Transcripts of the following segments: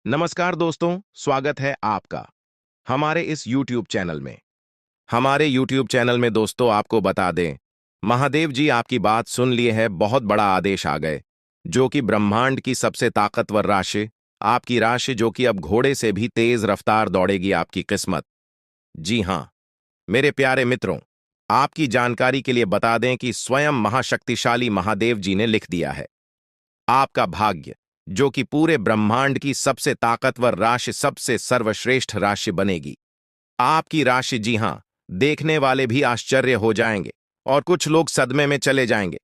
नमस्कार दोस्तों, स्वागत है आपका हमारे इस YouTube चैनल में। हमारे YouTube चैनल में दोस्तों आपको बता दें, महादेव जी आपकी बात सुन लिए है, बहुत बड़ा आदेश आ गए, जो कि ब्रह्मांड की सबसे ताकतवर राशि, आपकी राशि जो कि अब घोड़े से भी तेज रफ्तार दौड़ेगी आपकी किस्मत। जी हाँ, मेरे प्यारे मित्रों, आपकी जानकारी के लिए बता दें कि स्वयं महाशक्तिशाली महादेव जी ने लिख दिया है, आपका भाग्य जो कि पूरे ब्रह्मांड की सबसे ताकतवर राशि, सबसे सर्वश्रेष्ठ राशि बनेगी। आपकी राशि, जी हां, देखने वाले भी आश्चर्य हो जाएंगे और कुछ लोग सदमे में चले जाएंगे।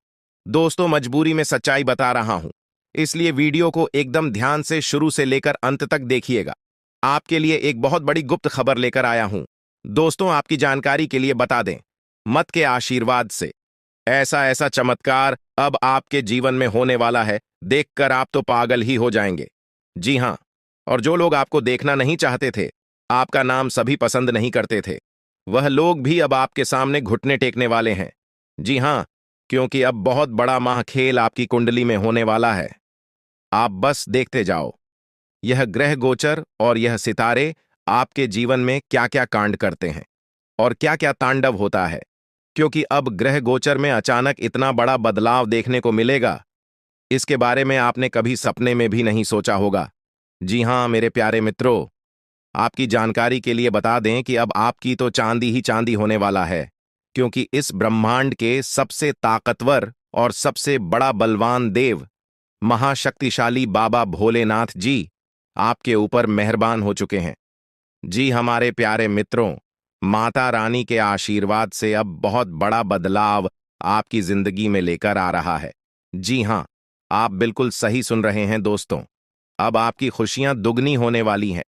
दोस्तों, मजबूरी में सच्चाई बता रहा हूं, इसलिए वीडियो को एकदम ध्यान से शुरू से लेकर अंत तक देखिएगा। आपके लिए एक बहुत बड़ी गुप्त खबर लेकर आया हूं। दोस्तों, आपकी जानकारी के लिए बता दें, मत के आशीर्वाद से ऐसा ऐसा चमत्कार अब आपके जीवन में होने वाला है, देखकर आप तो पागल ही हो जाएंगे। जी हां, और जो लोग आपको देखना नहीं चाहते थे, आपका नाम सभी पसंद नहीं करते थे, वह लोग भी अब आपके सामने घुटने टेकने वाले हैं। जी हां, क्योंकि अब बहुत बड़ा महाखेल आपकी कुंडली में होने वाला है। आप बस देखते जाओ, यह ग्रह गोचर और यह सितारे आपके जीवन में क्या क्या कांड करते हैं और क्या क्या तांडव होता है, क्योंकि अब ग्रह गोचर में अचानक इतना बड़ा बदलाव देखने को मिलेगा, इसके बारे में आपने कभी सपने में भी नहीं सोचा होगा। जी हां मेरे प्यारे मित्रों, आपकी जानकारी के लिए बता दें कि अब आपकी तो चांदी ही चांदी होने वाला है, क्योंकि इस ब्रह्मांड के सबसे ताकतवर और सबसे बड़ा बलवान देव, महाशक्तिशाली बाबा भोलेनाथ जी आपके ऊपर मेहरबान हो चुके हैं। जी हमारे प्यारे मित्रों, माता रानी के आशीर्वाद से अब बहुत बड़ा बदलाव आपकी जिंदगी में लेकर आ रहा है। जी हां, आप बिल्कुल सही सुन रहे हैं दोस्तों, अब आपकी खुशियां दुगनी होने वाली हैं,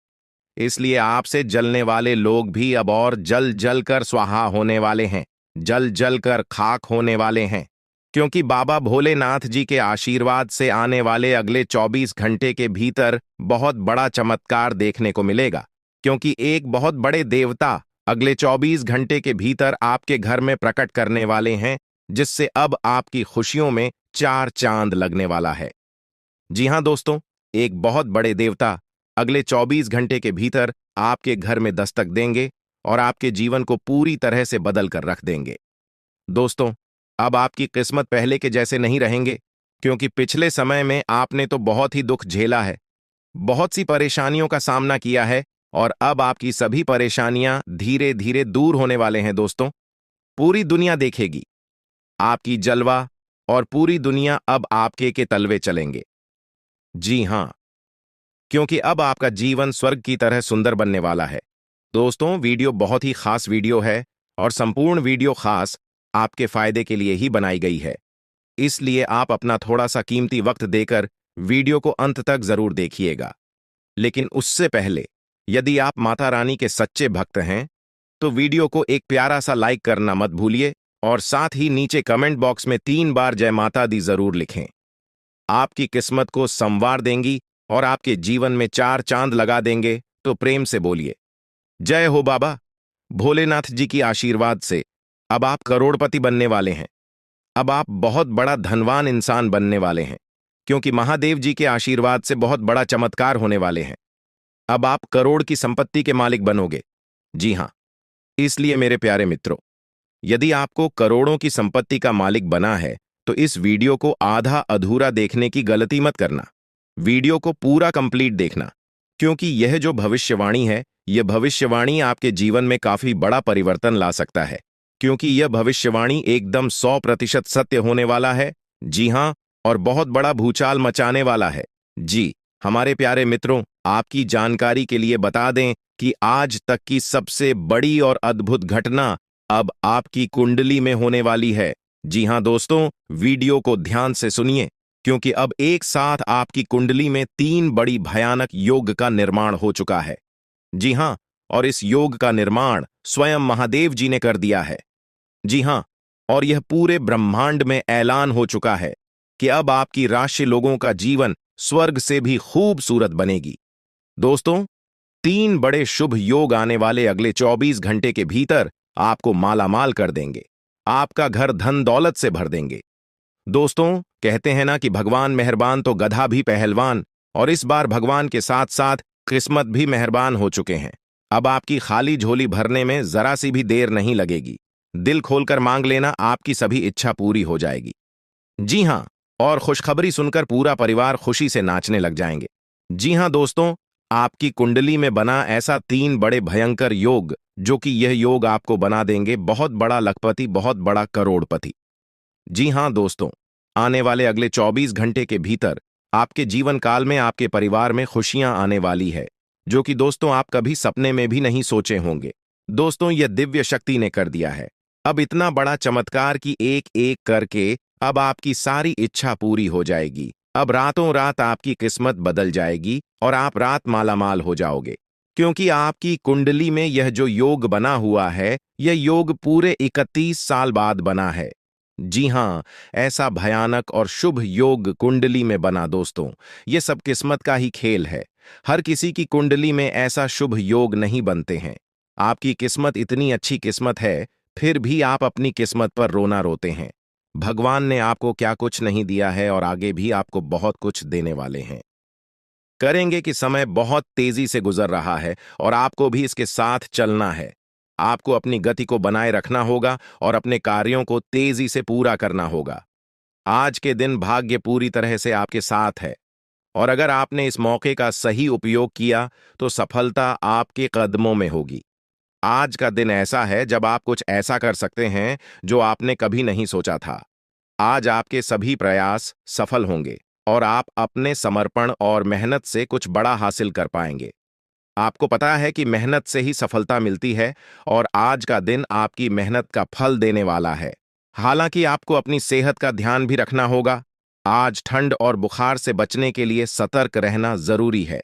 इसलिए आपसे जलने वाले लोग भी अब और जल जल कर स्वाहा होने वाले हैं, जल जल कर खाक होने वाले हैं, क्योंकि बाबा भोलेनाथ जी के आशीर्वाद से आने वाले अगले 24 घंटे के भीतर बहुत बड़ा चमत्कार देखने को मिलेगा, क्योंकि एक बहुत बड़े देवता अगले 24 घंटे के भीतर आपके घर में प्रकट करने वाले हैं, जिससे अब आपकी खुशियों में चार चांद लगने वाला है। जी हां दोस्तों, एक बहुत बड़े देवता अगले 24 घंटे के भीतर आपके घर में दस्तक देंगे और आपके जीवन को पूरी तरह से बदल कर रख देंगे। दोस्तों, अब आपकी किस्मत पहले के जैसे नहीं रहेंगे, क्योंकि पिछले समय में आपने तो बहुत ही दुख झेला है, बहुत सी परेशानियों का सामना किया है, और अब आपकी सभी परेशानियां धीरे धीरे दूर होने वाले हैं। दोस्तों, पूरी दुनिया देखेगी आपकी जलवा और पूरी दुनिया अब आपके के तलवे चलेंगे। जी हां, क्योंकि अब आपका जीवन स्वर्ग की तरह सुंदर बनने वाला है। दोस्तों, वीडियो बहुत ही खास वीडियो है और संपूर्ण वीडियो खास आपके फायदे के लिए ही बनाई गई है, इसलिए आप अपना थोड़ा सा कीमती वक्त देकर वीडियो को अंत तक जरूर देखिएगा। लेकिन उससे पहले, यदि आप माता रानी के सच्चे भक्त हैं, तो वीडियो को एक प्यारा सा लाइक करना मत भूलिए और साथ ही नीचे कमेंट बॉक्स में 3 बार जय माता दी जरूर लिखें। आपकी किस्मत को संवार देंगी और आपके जीवन में चार चांद लगा देंगे, तो प्रेम से बोलिए जय हो बाबा भोलेनाथ जी की आशीर्वाद से अब आप करोड़पति बनने वाले हैं। अब आप बहुत बड़ा धनवान इंसान बनने वाले हैं, क्योंकि महादेव जी के आशीर्वाद से बहुत बड़ा चमत्कार होने वाले हैं। अब आप करोड़ की संपत्ति के मालिक बनोगे। जी हां, इसलिए मेरे प्यारे मित्रों, यदि आपको करोड़ों की संपत्ति का मालिक बना है, तो इस वीडियो को आधा अधूरा देखने की गलती मत करना। वीडियो को पूरा कंप्लीट देखना, क्योंकि यह जो भविष्यवाणी है, यह भविष्यवाणी आपके जीवन में काफी बड़ा परिवर्तन ला सकता है, क्योंकि यह भविष्यवाणी एकदम 100% सत्य होने वाला है। जी हां, और बहुत बड़ा भूचाल मचाने वाला है। जी हमारे प्यारे मित्रों, आपकी जानकारी के लिए बता दें कि आज तक की सबसे बड़ी और अद्भुत घटना अब आपकी कुंडली में होने वाली है। जी हां दोस्तों, वीडियो को ध्यान से सुनिए, क्योंकि अब एक साथ आपकी कुंडली में 3 बड़ी भयानक योग का निर्माण हो चुका है। जी हां, और इस योग का निर्माण स्वयं महादेव जी ने कर दिया है। जी हां, और यह पूरे ब्रह्मांड में ऐलान हो चुका है कि अब आपकी राशि लोगों का जीवन स्वर्ग से भी खूबसूरत बनेगी। दोस्तों, 3 बड़े शुभ योग आने वाले अगले 24 घंटे के भीतर आपको मालामाल कर देंगे, आपका घर धन दौलत से भर देंगे। दोस्तों, कहते हैं ना कि भगवान मेहरबान तो गधा भी पहलवान, और इस बार भगवान के साथ साथ किस्मत भी मेहरबान हो चुके हैं। अब आपकी खाली झोली भरने में जरा सी भी देर नहीं लगेगी। दिल खोलकर मांग लेना, आपकी सभी इच्छा पूरी हो जाएगी। जी हाँ, और खुशखबरी सुनकर पूरा परिवार खुशी से नाचने लग जाएंगे। जी हाँ दोस्तों, आपकी कुंडली में बना ऐसा 3 बड़े भयंकर योग, जो कि यह योग आपको बना देंगे बहुत बड़ा लखपति, बहुत बड़ा करोड़पति। जी हाँ दोस्तों, आने वाले अगले 24 घंटे के भीतर आपके जीवन काल में आपके परिवार में खुशियां आने वाली है, जो कि दोस्तों आप कभी सपने में भी नहीं सोचे होंगे। दोस्तों, यह दिव्य शक्ति ने कर दिया है। अब इतना बड़ा चमत्कार कि एक एक करके अब आपकी सारी इच्छा पूरी हो जाएगी। अब रातों रात आपकी किस्मत बदल जाएगी और आप रात मालामाल हो जाओगे, क्योंकि आपकी कुंडली में यह जो योग बना हुआ है, यह योग पूरे 31 साल बाद बना है। जी हाँ, ऐसा भयानक और शुभ योग कुंडली में बना दोस्तों, ये सब किस्मत का ही खेल है। हर किसी की कुंडली में ऐसा शुभ योग नहीं बनते हैं। आपकी किस्मत इतनी अच्छी किस्मत है, फिर भी आप अपनी किस्मत पर रोना रोते हैं। भगवान ने आपको क्या कुछ नहीं दिया है और आगे भी आपको बहुत कुछ देने वाले हैं। करेंगे कि समय बहुत तेजी से गुजर रहा है और आपको भी इसके साथ चलना है। आपको अपनी गति को बनाए रखना होगा और अपने कार्यों को तेजी से पूरा करना होगा। आज के दिन भाग्य पूरी तरह से आपके साथ है और अगर आपने इस मौके का सही उपयोग किया तो सफलता आपके कदमों में होगी। आज का दिन ऐसा है जब आप कुछ ऐसा कर सकते हैं जो आपने कभी नहीं सोचा था। आज आपके सभी प्रयास सफल होंगे और आप अपने समर्पण और मेहनत से कुछ बड़ा हासिल कर पाएंगे। आपको पता है कि मेहनत से ही सफलता मिलती है और आज का दिन आपकी मेहनत का फल देने वाला है। हालांकि आपको अपनी सेहत का ध्यान भी रखना होगा। आज ठंड और बुखार से बचने के लिए सतर्क रहना जरूरी है।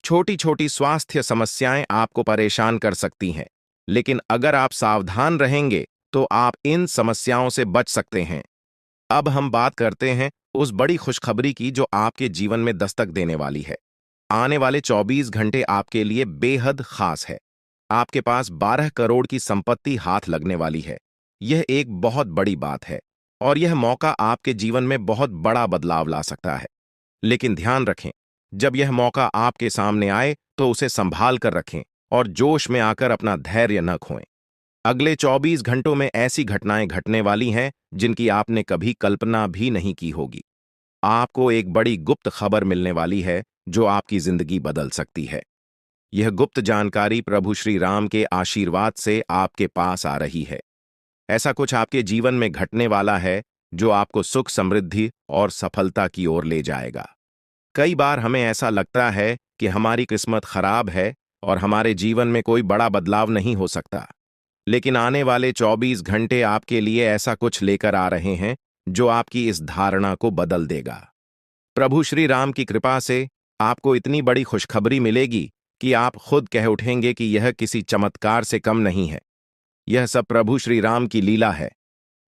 छोटी छोटी स्वास्थ्य समस्याएं आपको परेशान कर सकती हैं, लेकिन अगर आप सावधान रहेंगे तो आप इन समस्याओं से बच सकते हैं। अब हम बात करते हैं उस बड़ी खुशखबरी की जो आपके जीवन में दस्तक देने वाली है। आने वाले 24 घंटे आपके लिए बेहद खास है। आपके पास 12 करोड़ की संपत्ति हाथ लगने वाली है। यह एक बहुत बड़ी बात है और यह मौका आपके जीवन में बहुत बड़ा बदलाव ला सकता है। लेकिन ध्यान रखें, जब यह मौका आपके सामने आए तो उसे संभाल कर रखें और जोश में आकर अपना धैर्य न खोएं। अगले 24 घंटों में ऐसी घटनाएं घटने वाली हैं जिनकी आपने कभी कल्पना भी नहीं की होगी। आपको एक बड़ी गुप्त खबर मिलने वाली है जो आपकी जिंदगी बदल सकती है। यह गुप्त जानकारी प्रभु श्री राम के आशीर्वाद से आपके पास आ रही है। ऐसा कुछ आपके जीवन में घटने वाला है जो आपको सुख, समृद्धि और सफलता की ओर ले जाएगा। कई बार हमें ऐसा लगता है कि हमारी किस्मत खराब है और हमारे जीवन में कोई बड़ा बदलाव नहीं हो सकता। लेकिन आने वाले 24 घंटे आपके लिए ऐसा कुछ लेकर आ रहे हैं जो आपकी इस धारणा को बदल देगा। प्रभु श्री राम की कृपा से आपको इतनी बड़ी खुशखबरी मिलेगी कि आप खुद कह उठेंगे कि यह किसी चमत्कार से कम नहीं है। यह सब प्रभु श्री राम की लीला है।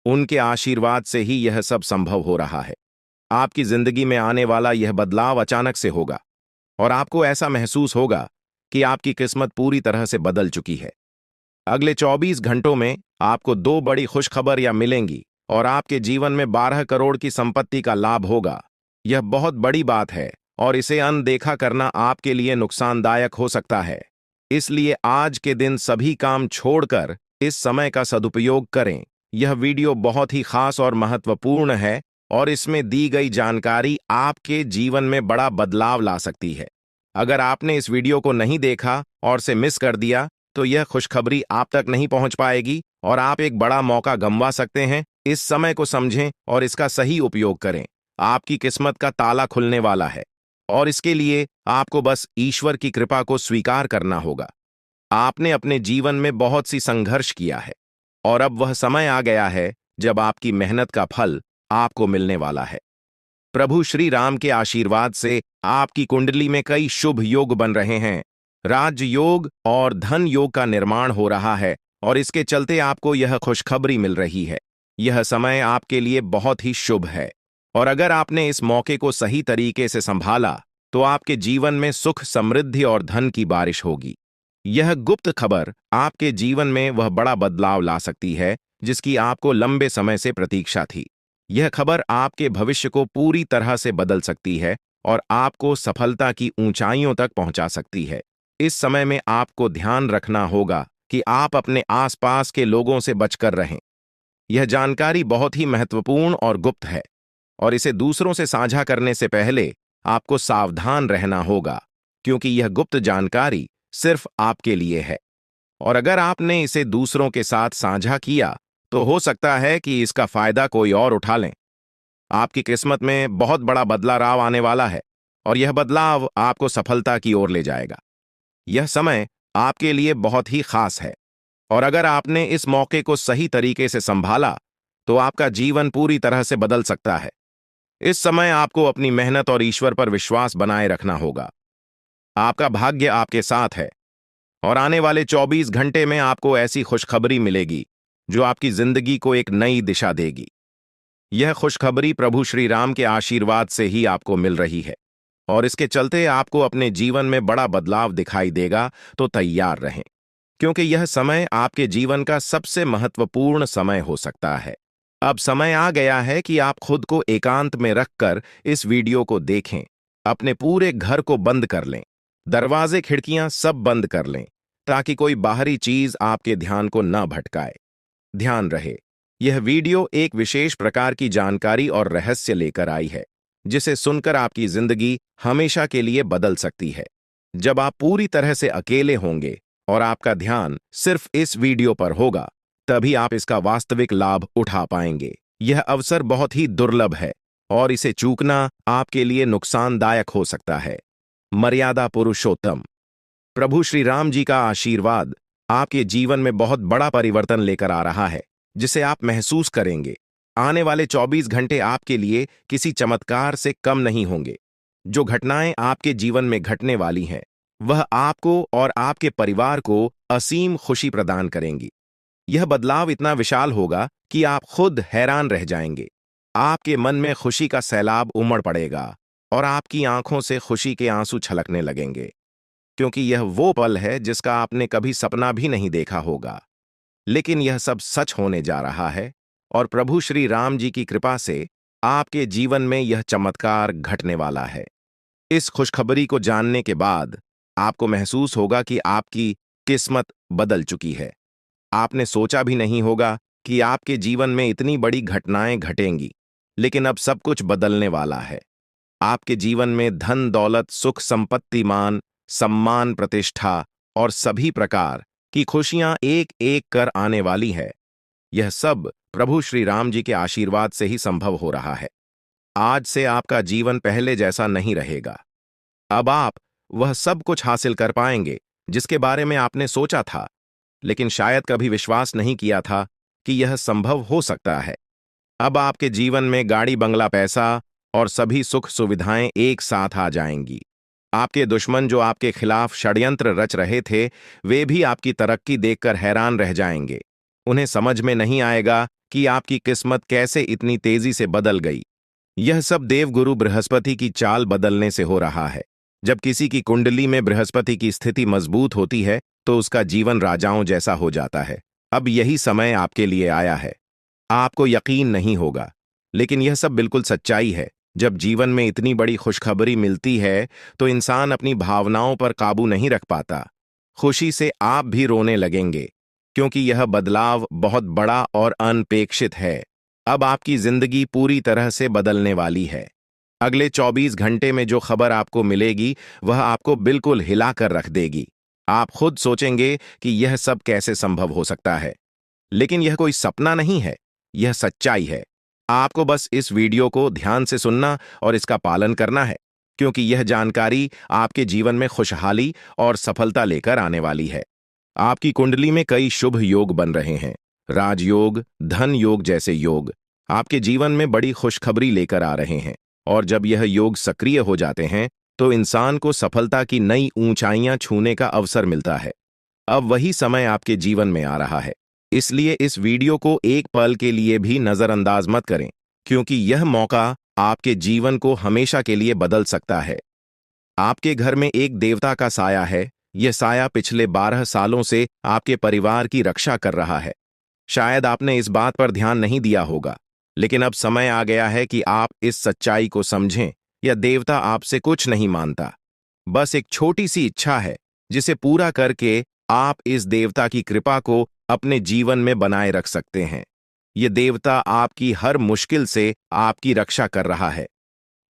उनके आशीर्वाद से ही यह सब संभव हो रहा है। आपकी जिंदगी में आने वाला यह बदलाव अचानक से होगा और आपको ऐसा महसूस होगा कि आपकी किस्मत पूरी तरह से बदल चुकी है। अगले 24 घंटों में आपको 2 बड़ी खुशखबरियां मिलेंगी और आपके जीवन में 12 करोड़ की संपत्ति का लाभ होगा। यह बहुत बड़ी बात है और इसे अनदेखा करना आपके लिए नुकसानदायक हो सकता है। इसलिए आज के दिन सभी काम छोड़कर इस समय का सदुपयोग करें। यह वीडियो बहुत ही खास और महत्वपूर्ण है और इसमें दी गई जानकारी आपके जीवन में बड़ा बदलाव ला सकती है। अगर आपने इस वीडियो को नहीं देखा और से मिस कर दिया तो यह खुशखबरी आप तक नहीं पहुंच पाएगी और आप एक बड़ा मौका गंवा सकते हैं। इस समय को समझें और इसका सही उपयोग करें। आपकी किस्मत का ताला खुलने वाला है और इसके लिए आपको बस ईश्वर की कृपा को स्वीकार करना होगा। आपने अपने जीवन में बहुत सी संघर्ष किया है और अब वह समय आ गया है जब आपकी मेहनत का फल आपको मिलने वाला है। प्रभु श्री राम के आशीर्वाद से आपकी कुंडली में कई शुभ योग बन रहे हैं। राज योग और धन योग का निर्माण हो रहा है और इसके चलते आपको यह खुशखबरी मिल रही है। यह समय आपके लिए बहुत ही शुभ है और अगर आपने इस मौके को सही तरीके से संभाला तो आपके जीवन में सुख, समृद्धि और धन की बारिश होगी। यह गुप्त खबर आपके जीवन में वह बड़ा बदलाव ला सकती है जिसकी आपको लंबे समय से प्रतीक्षा थी। यह खबर आपके भविष्य को पूरी तरह से बदल सकती है और आपको सफलता की ऊंचाइयों तक पहुंचा सकती है। इस समय में आपको ध्यान रखना होगा कि आप अपने आसपास के लोगों से बचकर रहें। यह जानकारी बहुत ही महत्वपूर्ण और गुप्त है, और इसे दूसरों से साझा करने से पहले आपको सावधान रहना होगा, क्योंकि यह गुप्त जानकारी सिर्फ आपके लिए है। और अगर आपने इसे दूसरों के साथ साझा किया, तो हो सकता है कि इसका फायदा कोई और उठा लें। आपकी किस्मत में बहुत बड़ा बदलाव आने वाला है, और यह बदलाव आपको सफलता की ओर ले जाएगा। यह समय आपके लिए बहुत ही खास है, और अगर आपने इस मौके को सही तरीके से संभाला, तो आपका जीवन पूरी तरह से बदल सकता है। इस समय आपको अपनी मेहनत और ईश्वर पर विश्वास बनाए रखना होगा। आपका भाग्य आपके साथ है, और आने वाले 24 घंटे में आपको ऐसी खुशखबरी मिलेगी जो आपकी जिंदगी को एक नई दिशा देगी। यह खुशखबरी प्रभु श्री राम के आशीर्वाद से ही आपको मिल रही है, और इसके चलते आपको अपने जीवन में बड़ा बदलाव दिखाई देगा। तो तैयार रहें, क्योंकि यह समय आपके जीवन का सबसे महत्वपूर्ण समय हो सकता है। अब समय आ गया है कि आप खुद को एकांत में रखकर इस वीडियो को देखें। अपने पूरे घर को बंद कर लें, दरवाजे खिड़कियां सब बंद कर लें, ताकि कोई बाहरी चीज आपके ध्यान को न भटकाए। ध्यान रहे, यह वीडियो एक विशेष प्रकार की जानकारी और रहस्य लेकर आई है, जिसे सुनकर आपकी जिंदगी हमेशा के लिए बदल सकती है। जब आप पूरी तरह से अकेले होंगे और आपका ध्यान सिर्फ इस वीडियो पर होगा, तभी आप इसका वास्तविक लाभ उठा पाएंगे। यह अवसर बहुत ही दुर्लभ है, और इसे चूकना आपके लिए नुकसानदायक हो सकता है। मर्यादा पुरुषोत्तम प्रभु श्री राम जी का आशीर्वाद आपके जीवन में बहुत बड़ा परिवर्तन लेकर आ रहा है, जिसे आप महसूस करेंगे। आने वाले 24 घंटे आपके लिए किसी चमत्कार से कम नहीं होंगे। जो घटनाएं आपके जीवन में घटने वाली हैं, वह आपको और आपके परिवार को असीम खुशी प्रदान करेंगी। यह बदलाव इतना विशाल होगा कि आप खुद हैरान रह जाएंगे। आपके मन में खुशी का सैलाब उमड़ पड़ेगा, और आपकी आंखों से खुशी के आंसू छलकने लगेंगे, क्योंकि यह वो पल है जिसका आपने कभी सपना भी नहीं देखा होगा। लेकिन यह सब सच होने जा रहा है, और प्रभु श्री राम जी की कृपा से आपके जीवन में यह चमत्कार घटने वाला है। इस खुशखबरी को जानने के बाद आपको महसूस होगा कि आपकी किस्मत बदल चुकी है। आपने सोचा भी नहीं होगा कि आपके जीवन में इतनी बड़ी घटनाएं घटेंगी, लेकिन अब सब कुछ बदलने वाला है। आपके जीवन में धन दौलत, सुख संपत्ति, मान सम्मान, प्रतिष्ठा और सभी प्रकार की खुशियां एक एक कर आने वाली है। यह सब प्रभु श्री राम जी के आशीर्वाद से ही संभव हो रहा है। आज से आपका जीवन पहले जैसा नहीं रहेगा। अब आप वह सब कुछ हासिल कर पाएंगे जिसके बारे में आपने सोचा था, लेकिन शायद कभी विश्वास नहीं किया था कि यह संभव हो सकता है। अब आपके जीवन में गाड़ी, बंगला, पैसा और सभी सुख सुविधाएं एक साथ आ जाएंगी। आपके दुश्मन जो आपके खिलाफ षड्यंत्र रच रहे थे, वे भी आपकी तरक्की देखकर हैरान रह जाएंगे। उन्हें समझ में नहीं आएगा कि आपकी किस्मत कैसे इतनी तेजी से बदल गई। यह सब देवगुरु बृहस्पति की चाल बदलने से हो रहा है। जब किसी की कुंडली में बृहस्पति की स्थिति मजबूत होती है, तो उसका जीवन राजाओं जैसा हो जाता है। अब यही समय आपके लिए आया है। आपको यकीन नहीं होगा, लेकिन यह सब बिल्कुल सच्चाई है। जब जीवन में इतनी बड़ी खुशखबरी मिलती है, तो इंसान अपनी भावनाओं पर काबू नहीं रख पाता। खुशी से आप भी रोने लगेंगे, क्योंकि यह बदलाव बहुत बड़ा और अनपेक्षित है। अब आपकी जिंदगी पूरी तरह से बदलने वाली है। अगले 24 घंटे में जो खबर आपको मिलेगी, वह आपको बिल्कुल हिला कर रख देगी। आप खुद सोचेंगे कि यह सब कैसे संभव हो सकता है, लेकिन यह कोई सपना नहीं है, यह सच्चाई है। आपको बस इस वीडियो को ध्यान से सुनना और इसका पालन करना है, क्योंकि यह जानकारी आपके जीवन में खुशहाली और सफलता लेकर आने वाली है। आपकी कुंडली में कई शुभ योग बन रहे हैं। राजयोग, धन योग जैसे योग आपके जीवन में बड़ी खुशखबरी लेकर आ रहे हैं, और जब यह योग सक्रिय हो जाते हैं, तो इंसान को सफलता की नई ऊंचाइयां छूने का अवसर मिलता है। अब वही समय आपके जीवन में आ रहा है, इसलिए इस वीडियो को एक पल के लिए भी नजरअंदाज मत करें, क्योंकि यह मौका आपके जीवन को हमेशा के लिए बदल सकता है। आपके घर में एक देवता का साया है। यह साया पिछले 12 सालों से आपके परिवार की रक्षा कर रहा है। शायद आपने इस बात पर ध्यान नहीं दिया होगा, लेकिन अब समय आ गया है कि आप इस सच्चाई को समझें यह देवता आपसे कुछ नहीं मानता, बस एक छोटी सी इच्छा है जिसे पूरा करके आप इस देवता की कृपा को अपने जीवन में बनाए रख सकते हैं। यह देवता आपकी हर मुश्किल से आपकी रक्षा कर रहा है।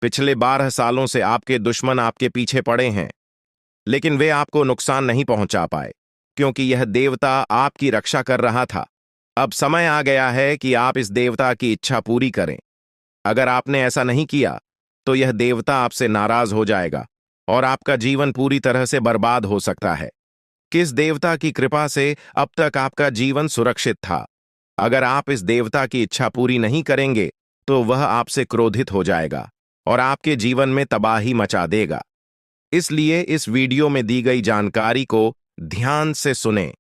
पिछले 12 सालों से आपके दुश्मन आपके पीछे पड़े हैं, लेकिन वे आपको नुकसान नहीं पहुंचा पाए, क्योंकि यह देवता आपकी रक्षा कर रहा था। अब समय आ गया है कि आप इस देवता की इच्छा पूरी करें। अगर आपने ऐसा नहीं किया, तो यह देवता आपसे नाराज हो जाएगा और आपका जीवन पूरी तरह से बर्बाद हो सकता है। किस देवता की कृपा से अब तक आपका जीवन सुरक्षित था? अगर आप इस देवता की इच्छा पूरी नहीं करेंगे, तो वह आपसे क्रोधित हो जाएगा और आपके जीवन में तबाही मचा देगा। इसलिए इस वीडियो में दी गई जानकारी को ध्यान से सुनें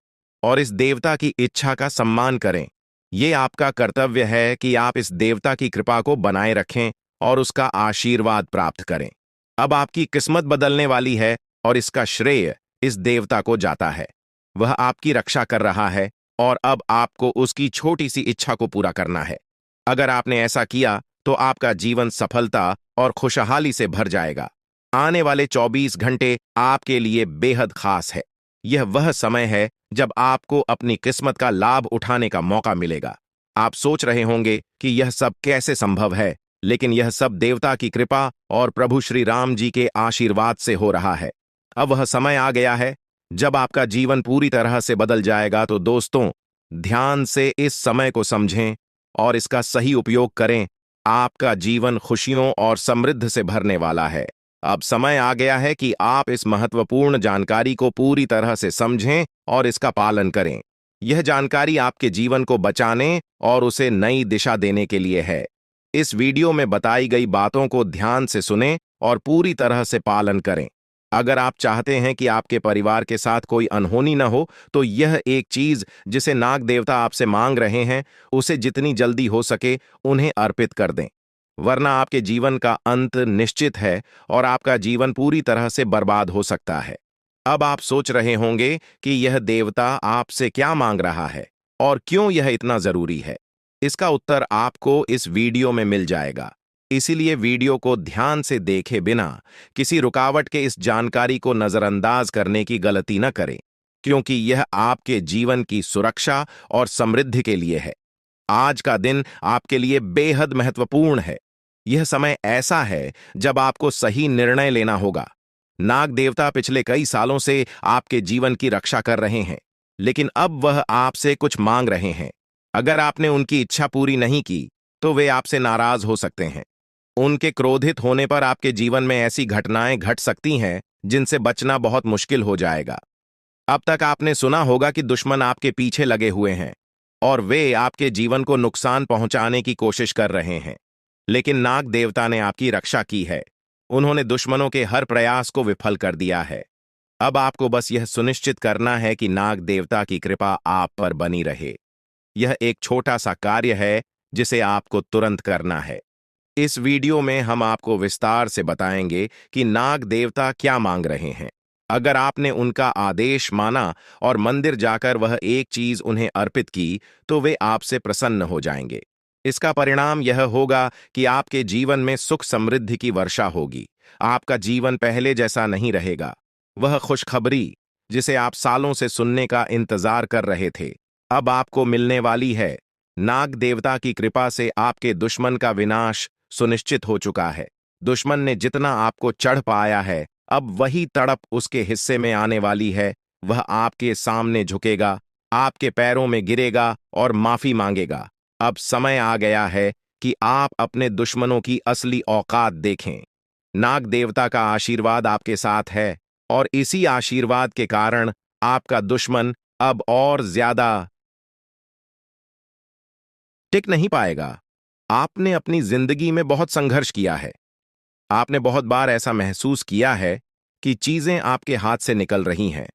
और इस देवता की इच्छा का सम्मान करें। ये आपका कर्तव्य है कि आप इस देवता की कृपा को बनाए रखें और उसका आशीर्वाद प्राप्त करें। अब आपकी किस्मत बदलने वाली है और इसका श्रेय इस देवता को जाता है। वह आपकी रक्षा कर रहा है और अब आपको उसकी छोटी सी इच्छा को पूरा करना है। अगर आपने ऐसा किया, तो आपका जीवन सफलता और खुशहाली से भर जाएगा। आने वाले 24 घंटे आपके लिए बेहद खास है। यह वह समय है जब आपको अपनी किस्मत का लाभ उठाने का मौका मिलेगा। आप सोच रहे होंगे कि यह सब कैसे संभव है, लेकिन यह सब देवता की कृपा और प्रभु श्री राम जी के आशीर्वाद से हो रहा है। अब वह समय आ गया है जब आपका जीवन पूरी तरह से बदल जाएगा। तो दोस्तों, ध्यान से इस समय को समझें और इसका सही उपयोग करें। आपका जीवन खुशियों और समृद्धि से भरने वाला है। अब समय आ गया है कि आप इस महत्वपूर्ण जानकारी को पूरी तरह से समझें और इसका पालन करें। यह जानकारी आपके जीवन को बचाने और उसे नई दिशा देने के लिए है। इस वीडियो में बताई गई बातों को ध्यान से सुनें और पूरी तरह से पालन करें। अगर आप चाहते हैं कि आपके परिवार के साथ कोई अनहोनी न हो, तो यह एक चीज जिसे नाग देवता आपसे मांग रहे हैं, उसे जितनी जल्दी हो सके उन्हें अर्पित कर दें, वरना आपके जीवन का अंत निश्चित है और आपका जीवन पूरी तरह से बर्बाद हो सकता है। अब आप सोच रहे होंगे कि यह देवता आपसे क्या मांग रहा है और क्यों यह इतना जरूरी है। इसका उत्तर आपको इस वीडियो में मिल जाएगा। इसीलिए वीडियो को ध्यान से देखे बिना किसी रुकावट के इस जानकारी को नजरअंदाज करने की गलती न करें, क्योंकि यह आपके जीवन की सुरक्षा और समृद्धि के लिए है। आज का दिन आपके लिए बेहद महत्वपूर्ण है। यह समय ऐसा है जब आपको सही निर्णय लेना होगा। नाग देवता पिछले कई सालों से आपके जीवन की रक्षा कर रहे हैं, लेकिन अब वह आपसे कुछ मांग रहे हैं। अगर आपने उनकी इच्छा पूरी नहीं की, तो वे आपसे नाराज हो सकते हैं। उनके क्रोधित होने पर आपके जीवन में ऐसी घटनाएं घट सकती हैं जिनसे बचना बहुत मुश्किल हो जाएगा। अब तक आपने सुना होगा कि दुश्मन आपके पीछे लगे हुए हैं और वे आपके जीवन को नुकसान पहुंचाने की कोशिश कर रहे हैं, लेकिन नाग देवता ने आपकी रक्षा की है। उन्होंने दुश्मनों के हर प्रयास को विफल कर दिया है। अब आपको बस यह सुनिश्चित करना है कि नाग देवता की कृपा आप पर बनी रहे। यह एक छोटा सा कार्य है जिसे आपको तुरंत करना है। इस वीडियो में हम आपको विस्तार से बताएंगे कि नाग देवता क्या मांग रहे हैं। अगर आपने उनका आदेश माना और मंदिर जाकर वह एक चीज उन्हें अर्पित की, तो वे आपसे प्रसन्न हो जाएंगे। इसका परिणाम यह होगा कि आपके जीवन में सुख समृद्धि की वर्षा होगी। आपका जीवन पहले जैसा नहीं रहेगा। वह खुशखबरी जिसे आप सालों से सुनने का इंतजार कर रहे थे, अब आपको मिलने वाली है। नाग देवता की कृपा से आपके दुश्मन का विनाश सुनिश्चित हो चुका है। दुश्मन ने जितना आपको चढ़ पाया है, अब वही तड़प उसके हिस्से में आने वाली है। वह आपके सामने झुकेगा, आपके पैरों में गिरेगा और माफी मांगेगा। अब समय आ गया है कि आप अपने दुश्मनों की असली औकात देखें। नाग देवता का आशीर्वाद आपके साथ है और इसी आशीर्वाद के कारण आपका दुश्मन अब और ज्यादा टिक नहीं पाएगा। आपने अपनी जिंदगी में बहुत संघर्ष किया है। आपने बहुत बार ऐसा महसूस किया है कि चीजें आपके हाथ से निकल रही हैं,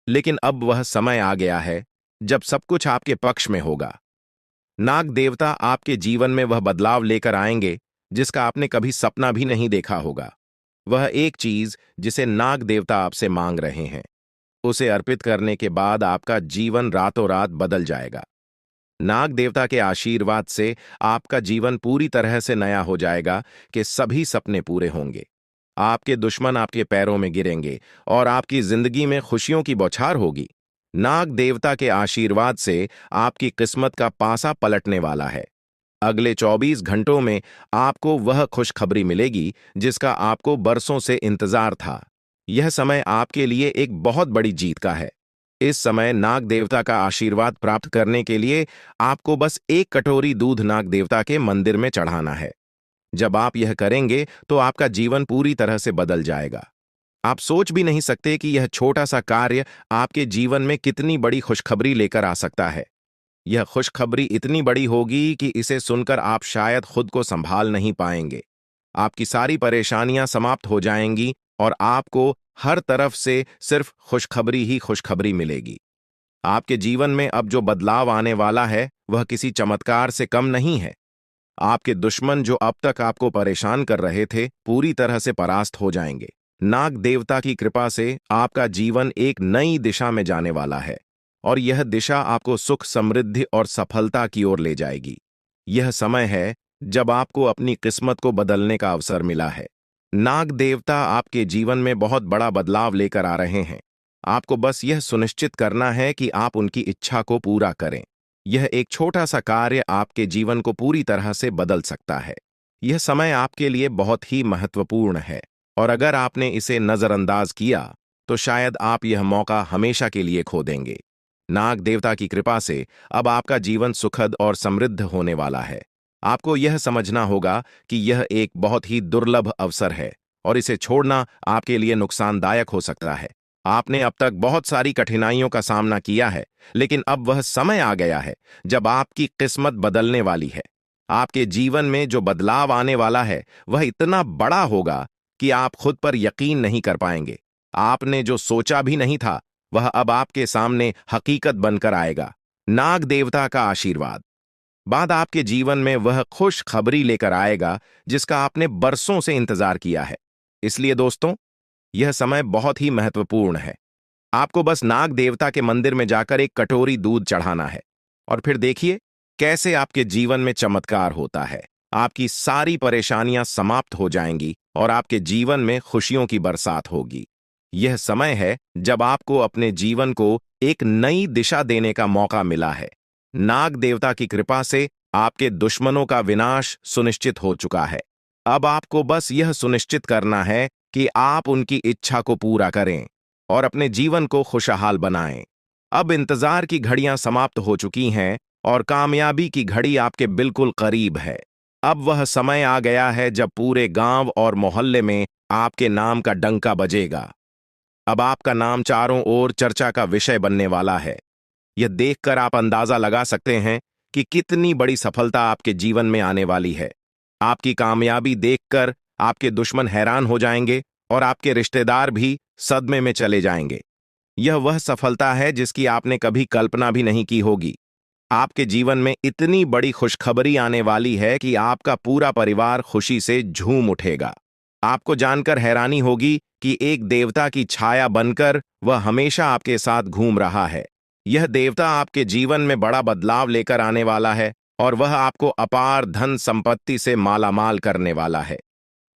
लेकिन अब वह समय आ गया है जब सब कुछ आपके पक्ष में होगा। नाग देवता आपके जीवन में वह बदलाव लेकर आएंगे जिसका आपने कभी सपना भी नहीं देखा होगा। वह एक चीज जिसे नाग देवता आपसे मांग रहे हैं, उसे अर्पित करने के बाद आपका जीवन रातों रात बदल जाएगा। नाग देवता के आशीर्वाद से आपका जीवन पूरी तरह से नया हो जाएगा कि सभी सपने पूरे होंगे। आपके दुश्मन आपके पैरों में गिरेंगे और आपकी जिंदगी में खुशियों की बौछार होगी। नाग देवता के आशीर्वाद से आपकी किस्मत का पासा पलटने वाला है। अगले 24 घंटों में आपको वह खुशखबरी मिलेगी जिसका आपको बरसों से इंतजार था। यह समय आपके लिए एक बहुत बड़ी जीत का है। इस समय नाग देवता का आशीर्वाद प्राप्त करने के लिए आपको बस एक कटोरी दूध नाग देवता के मंदिर में चढ़ाना है। जब आप यह करेंगे तो आपका जीवन पूरी तरह से बदल जाएगा। आप सोच भी नहीं सकते कि यह छोटा सा कार्य आपके जीवन में कितनी बड़ी खुशखबरी लेकर आ सकता है। यह खुशखबरी इतनी बड़ी होगी कि इसे सुनकर आप शायद खुद को संभाल नहीं पाएंगे। आपकी सारी परेशानियां समाप्त हो जाएंगी और आपको हर तरफ से सिर्फ खुशखबरी ही खुशखबरी मिलेगी। आपके जीवन में अब जो बदलाव आने वाला है वह किसी चमत्कार से कम नहीं है। आपके दुश्मन जो अब तक आपको परेशान कर रहे थे पूरी तरह से परास्त हो जाएंगे। नाग देवता की कृपा से आपका जीवन एक नई दिशा में जाने वाला है और यह दिशा आपको सुख, समृद्धि और सफलता की ओर ले जाएगी। यह समय है जब आपको अपनी किस्मत को बदलने का अवसर मिला है। नाग देवता आपके जीवन में बहुत बड़ा बदलाव लेकर आ रहे हैं। आपको बस यह सुनिश्चित करना है कि आप उनकी इच्छा को पूरा करें। यह एक छोटा सा कार्य आपके जीवन को पूरी तरह से बदल सकता है। यह समय आपके लिए बहुत ही महत्वपूर्ण है और अगर आपने इसे नजरअंदाज किया तो शायद आप यह मौका हमेशा के लिए खो देंगे। नाग देवता की कृपा से अब आपका जीवन सुखद और समृद्ध होने वाला है। आपको यह समझना होगा कि यह एक बहुत ही दुर्लभ अवसर है और इसे छोड़ना आपके लिए नुकसानदायक हो सकता है। आपने अब तक बहुत सारी कठिनाइयों का सामना किया है, लेकिन अब वह समय आ गया है जब आपकी किस्मत बदलने वाली है। आपके जीवन में जो बदलाव आने वाला है वह इतना बड़ा होगा कि आप खुद पर यकीन नहीं कर पाएंगे। आपने जो सोचा भी नहीं था वह अब आपके सामने हकीकत बनकर आएगा। नाग देवता का आशीर्वाद बाद आपके जीवन में वह खुश खबरी लेकर आएगा जिसका आपने बरसों से इंतजार किया है। इसलिए दोस्तों, यह समय बहुत ही महत्वपूर्ण है। आपको बस नाग देवता के मंदिर में जाकर एक कटोरी दूध चढ़ाना है और फिर देखिए कैसे आपके जीवन में चमत्कार होता है। आपकी सारी परेशानियां समाप्त हो जाएंगी और आपके जीवन में खुशियों की बरसात होगी। यह समय है जब आपको अपने जीवन को एक नई दिशा देने का मौका मिला है। नाग देवता की कृपा से आपके दुश्मनों का विनाश सुनिश्चित हो चुका है। अब आपको बस यह सुनिश्चित करना है कि आप उनकी इच्छा को पूरा करें और अपने जीवन को खुशहाल बनाएं। अब इंतजार की घड़ियां समाप्त हो चुकी हैं और कामयाबी की घड़ी आपके बिल्कुल करीब है। अब वह समय आ गया है जब पूरे गांव और मोहल्ले में आपके नाम का डंका बजेगा। अब आपका नाम चारों ओर चर्चा का विषय बनने वाला है। यह देखकर आप अंदाजा लगा सकते हैं कि कितनी बड़ी सफलता आपके जीवन में आने वाली है। आपकी कामयाबी देखकर आपके दुश्मन हैरान हो जाएंगे और आपके रिश्तेदार भी सदमे में चले जाएंगे। यह वह सफलता है जिसकी आपने कभी कल्पना भी नहीं की होगी। आपके जीवन में इतनी बड़ी खुशखबरी आने वाली है कि आपका पूरा परिवार खुशी से झूम उठेगा। आपको जानकर हैरानी होगी कि एक देवता की छाया बनकर वह हमेशा आपके साथ घूम रहा है। यह देवता आपके जीवन में बड़ा बदलाव लेकर आने वाला है और वह आपको अपार धन संपत्ति से मालामाल करने वाला है।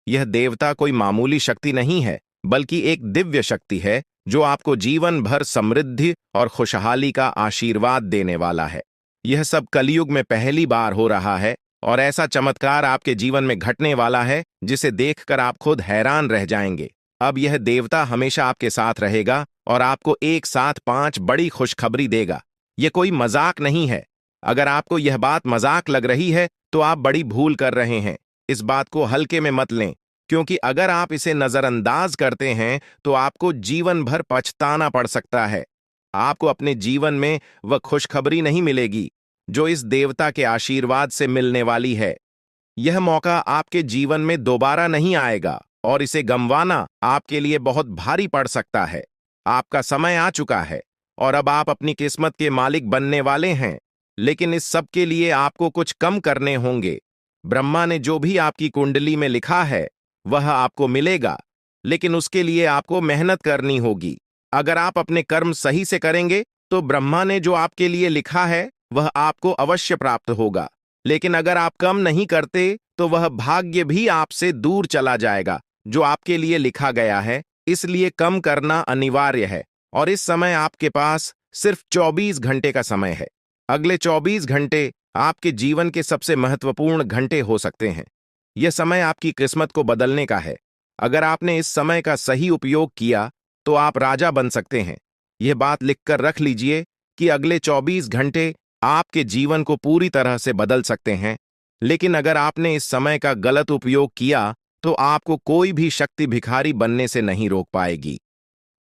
यह देवता कोई मामूली शक्ति नहीं है, बल्कि एक दिव्य शक्ति है जो आपको जीवन भर समृद्धि और खुशहाली का आशीर्वाद देने वाला है। यह सब कलयुग में पहली बार हो रहा है और ऐसा चमत्कार आपके जीवन में घटने वाला है जिसे देखकर आप खुद हैरान रह जाएंगे। अब यह देवता हमेशा आपके साथ रहेगा और आपको एक साथ 5 बड़ी खुशखबरी देगा। यह कोई मजाक नहीं है। अगर आपको यह बात मजाक लग रही है तो आप बड़ी भूल कर रहे हैं। इस बात को हल्के में मत लें, क्योंकि अगर आप इसे नजरअंदाज करते हैं तो आपको जीवन भर पछताना पड़ सकता है। आपको अपने जीवन में वह खुशखबरी नहीं मिलेगी जो इस देवता के आशीर्वाद से मिलने वाली है। यह मौका आपके जीवन में दोबारा नहीं आएगा और इसे गंवाना आपके लिए बहुत भारी पड़ सकता है। आपका समय आ चुका है और अब आप अपनी किस्मत के मालिक बनने वाले हैं, लेकिन इस सब के लिए आपको कुछ कम करने होंगे। ब्रह्मा ने जो भी आपकी कुंडली में लिखा है वह आपको मिलेगा, लेकिन उसके लिए आपको मेहनत करनी होगी। अगर आप अपने कर्म सही से करेंगे तो ब्रह्मा ने जो आपके लिए लिखा है वह आपको अवश्य प्राप्त होगा। लेकिन अगर आप कम नहीं करते तो वह भाग्य भी आपसे दूर चला जाएगा जो आपके लिए लिखा गया है। इसलिए कम करना अनिवार्य है। और इस समय आपके पास सिर्फ 24 घंटे का समय है। अगले 24 घंटे आपके जीवन के सबसे महत्वपूर्ण घंटे हो सकते हैं। यह समय आपकी किस्मत को बदलने का है। अगर आपने इस समय का सही उपयोग किया तो आप राजा बन सकते हैं। यह बात लिखकर रख लीजिए कि अगले 24 घंटे आपके जीवन को पूरी तरह से बदल सकते हैं। लेकिन अगर आपने इस समय का गलत उपयोग किया तो आपको कोई भी शक्ति भिखारी बनने से नहीं रोक पाएगी।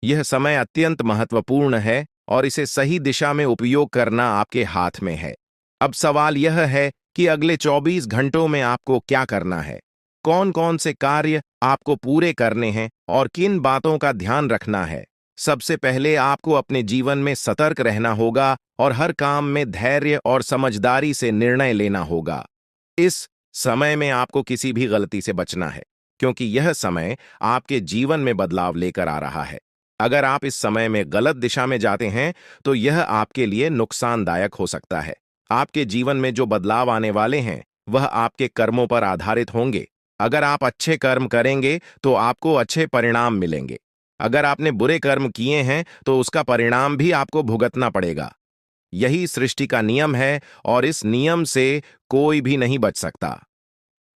यह समय अत्यंत महत्वपूर्ण है और इसे सही दिशा में उपयोग करना आपके हाथ में है। अब सवाल यह है कि अगले 24 घंटों में आपको क्या करना है, कौन कौन से कार्य आपको पूरे करने हैं और किन बातों का ध्यान रखना है। सबसे पहले आपको अपने जीवन में सतर्क रहना होगा और हर काम में धैर्य और समझदारी से निर्णय लेना होगा। इस समय में आपको किसी भी गलती से बचना है, क्योंकि यह समय आपके जीवन में बदलाव लेकर आ रहा है। अगर आप इस समय में गलत दिशा में जाते हैं तो यह आपके लिए नुकसानदायक हो सकता है। आपके जीवन में जो बदलाव आने वाले हैं वह आपके कर्मों पर आधारित होंगे। अगर आप अच्छे कर्म करेंगे तो आपको अच्छे परिणाम मिलेंगे। अगर आपने बुरे कर्म किए हैं तो उसका परिणाम भी आपको भुगतना पड़ेगा। यही सृष्टि का नियम है और इस नियम से कोई भी नहीं बच सकता।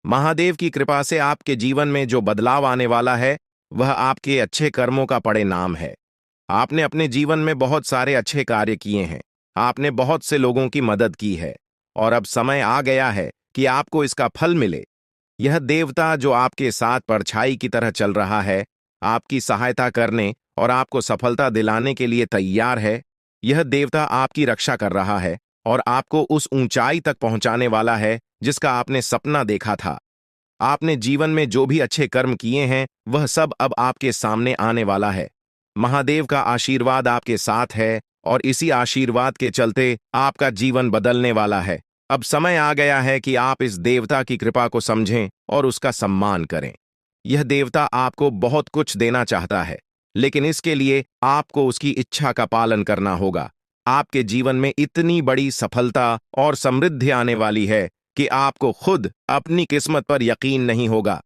महादेव की कृपा से आपके जीवन में जो बदलाव आने वाला है वह आपके अच्छे कर्मों का परिणाम है। आपने अपने जीवन में बहुत सारे अच्छे कार्य किए हैं। आपने बहुत से लोगों की मदद की है और अब समय आ गया है कि आपको इसका फल मिले। यह देवता जो आपके साथ परछाई की तरह चल रहा है, आपकी सहायता करने और आपको सफलता दिलाने के लिए तैयार है। यह देवता आपकी रक्षा कर रहा है और आपको उस ऊंचाई तक पहुंचाने वाला है जिसका आपने सपना देखा था। आपने जीवन में जो भी अच्छे कर्म किए हैं वह सब अब आपके सामने आने वाला है। महादेव का आशीर्वाद आपके साथ है और इसी आशीर्वाद के चलते आपका जीवन बदलने वाला है। अब समय आ गया है कि आप इस देवता की कृपा को समझें और उसका सम्मान करें। यह देवता आपको बहुत कुछ देना चाहता है, लेकिन इसके लिए आपको उसकी इच्छा का पालन करना होगा। आपके जीवन में इतनी बड़ी सफलता और समृद्धि आने वाली है कि आपको खुद अपनी किस्मत पर यकीन नहीं होगा।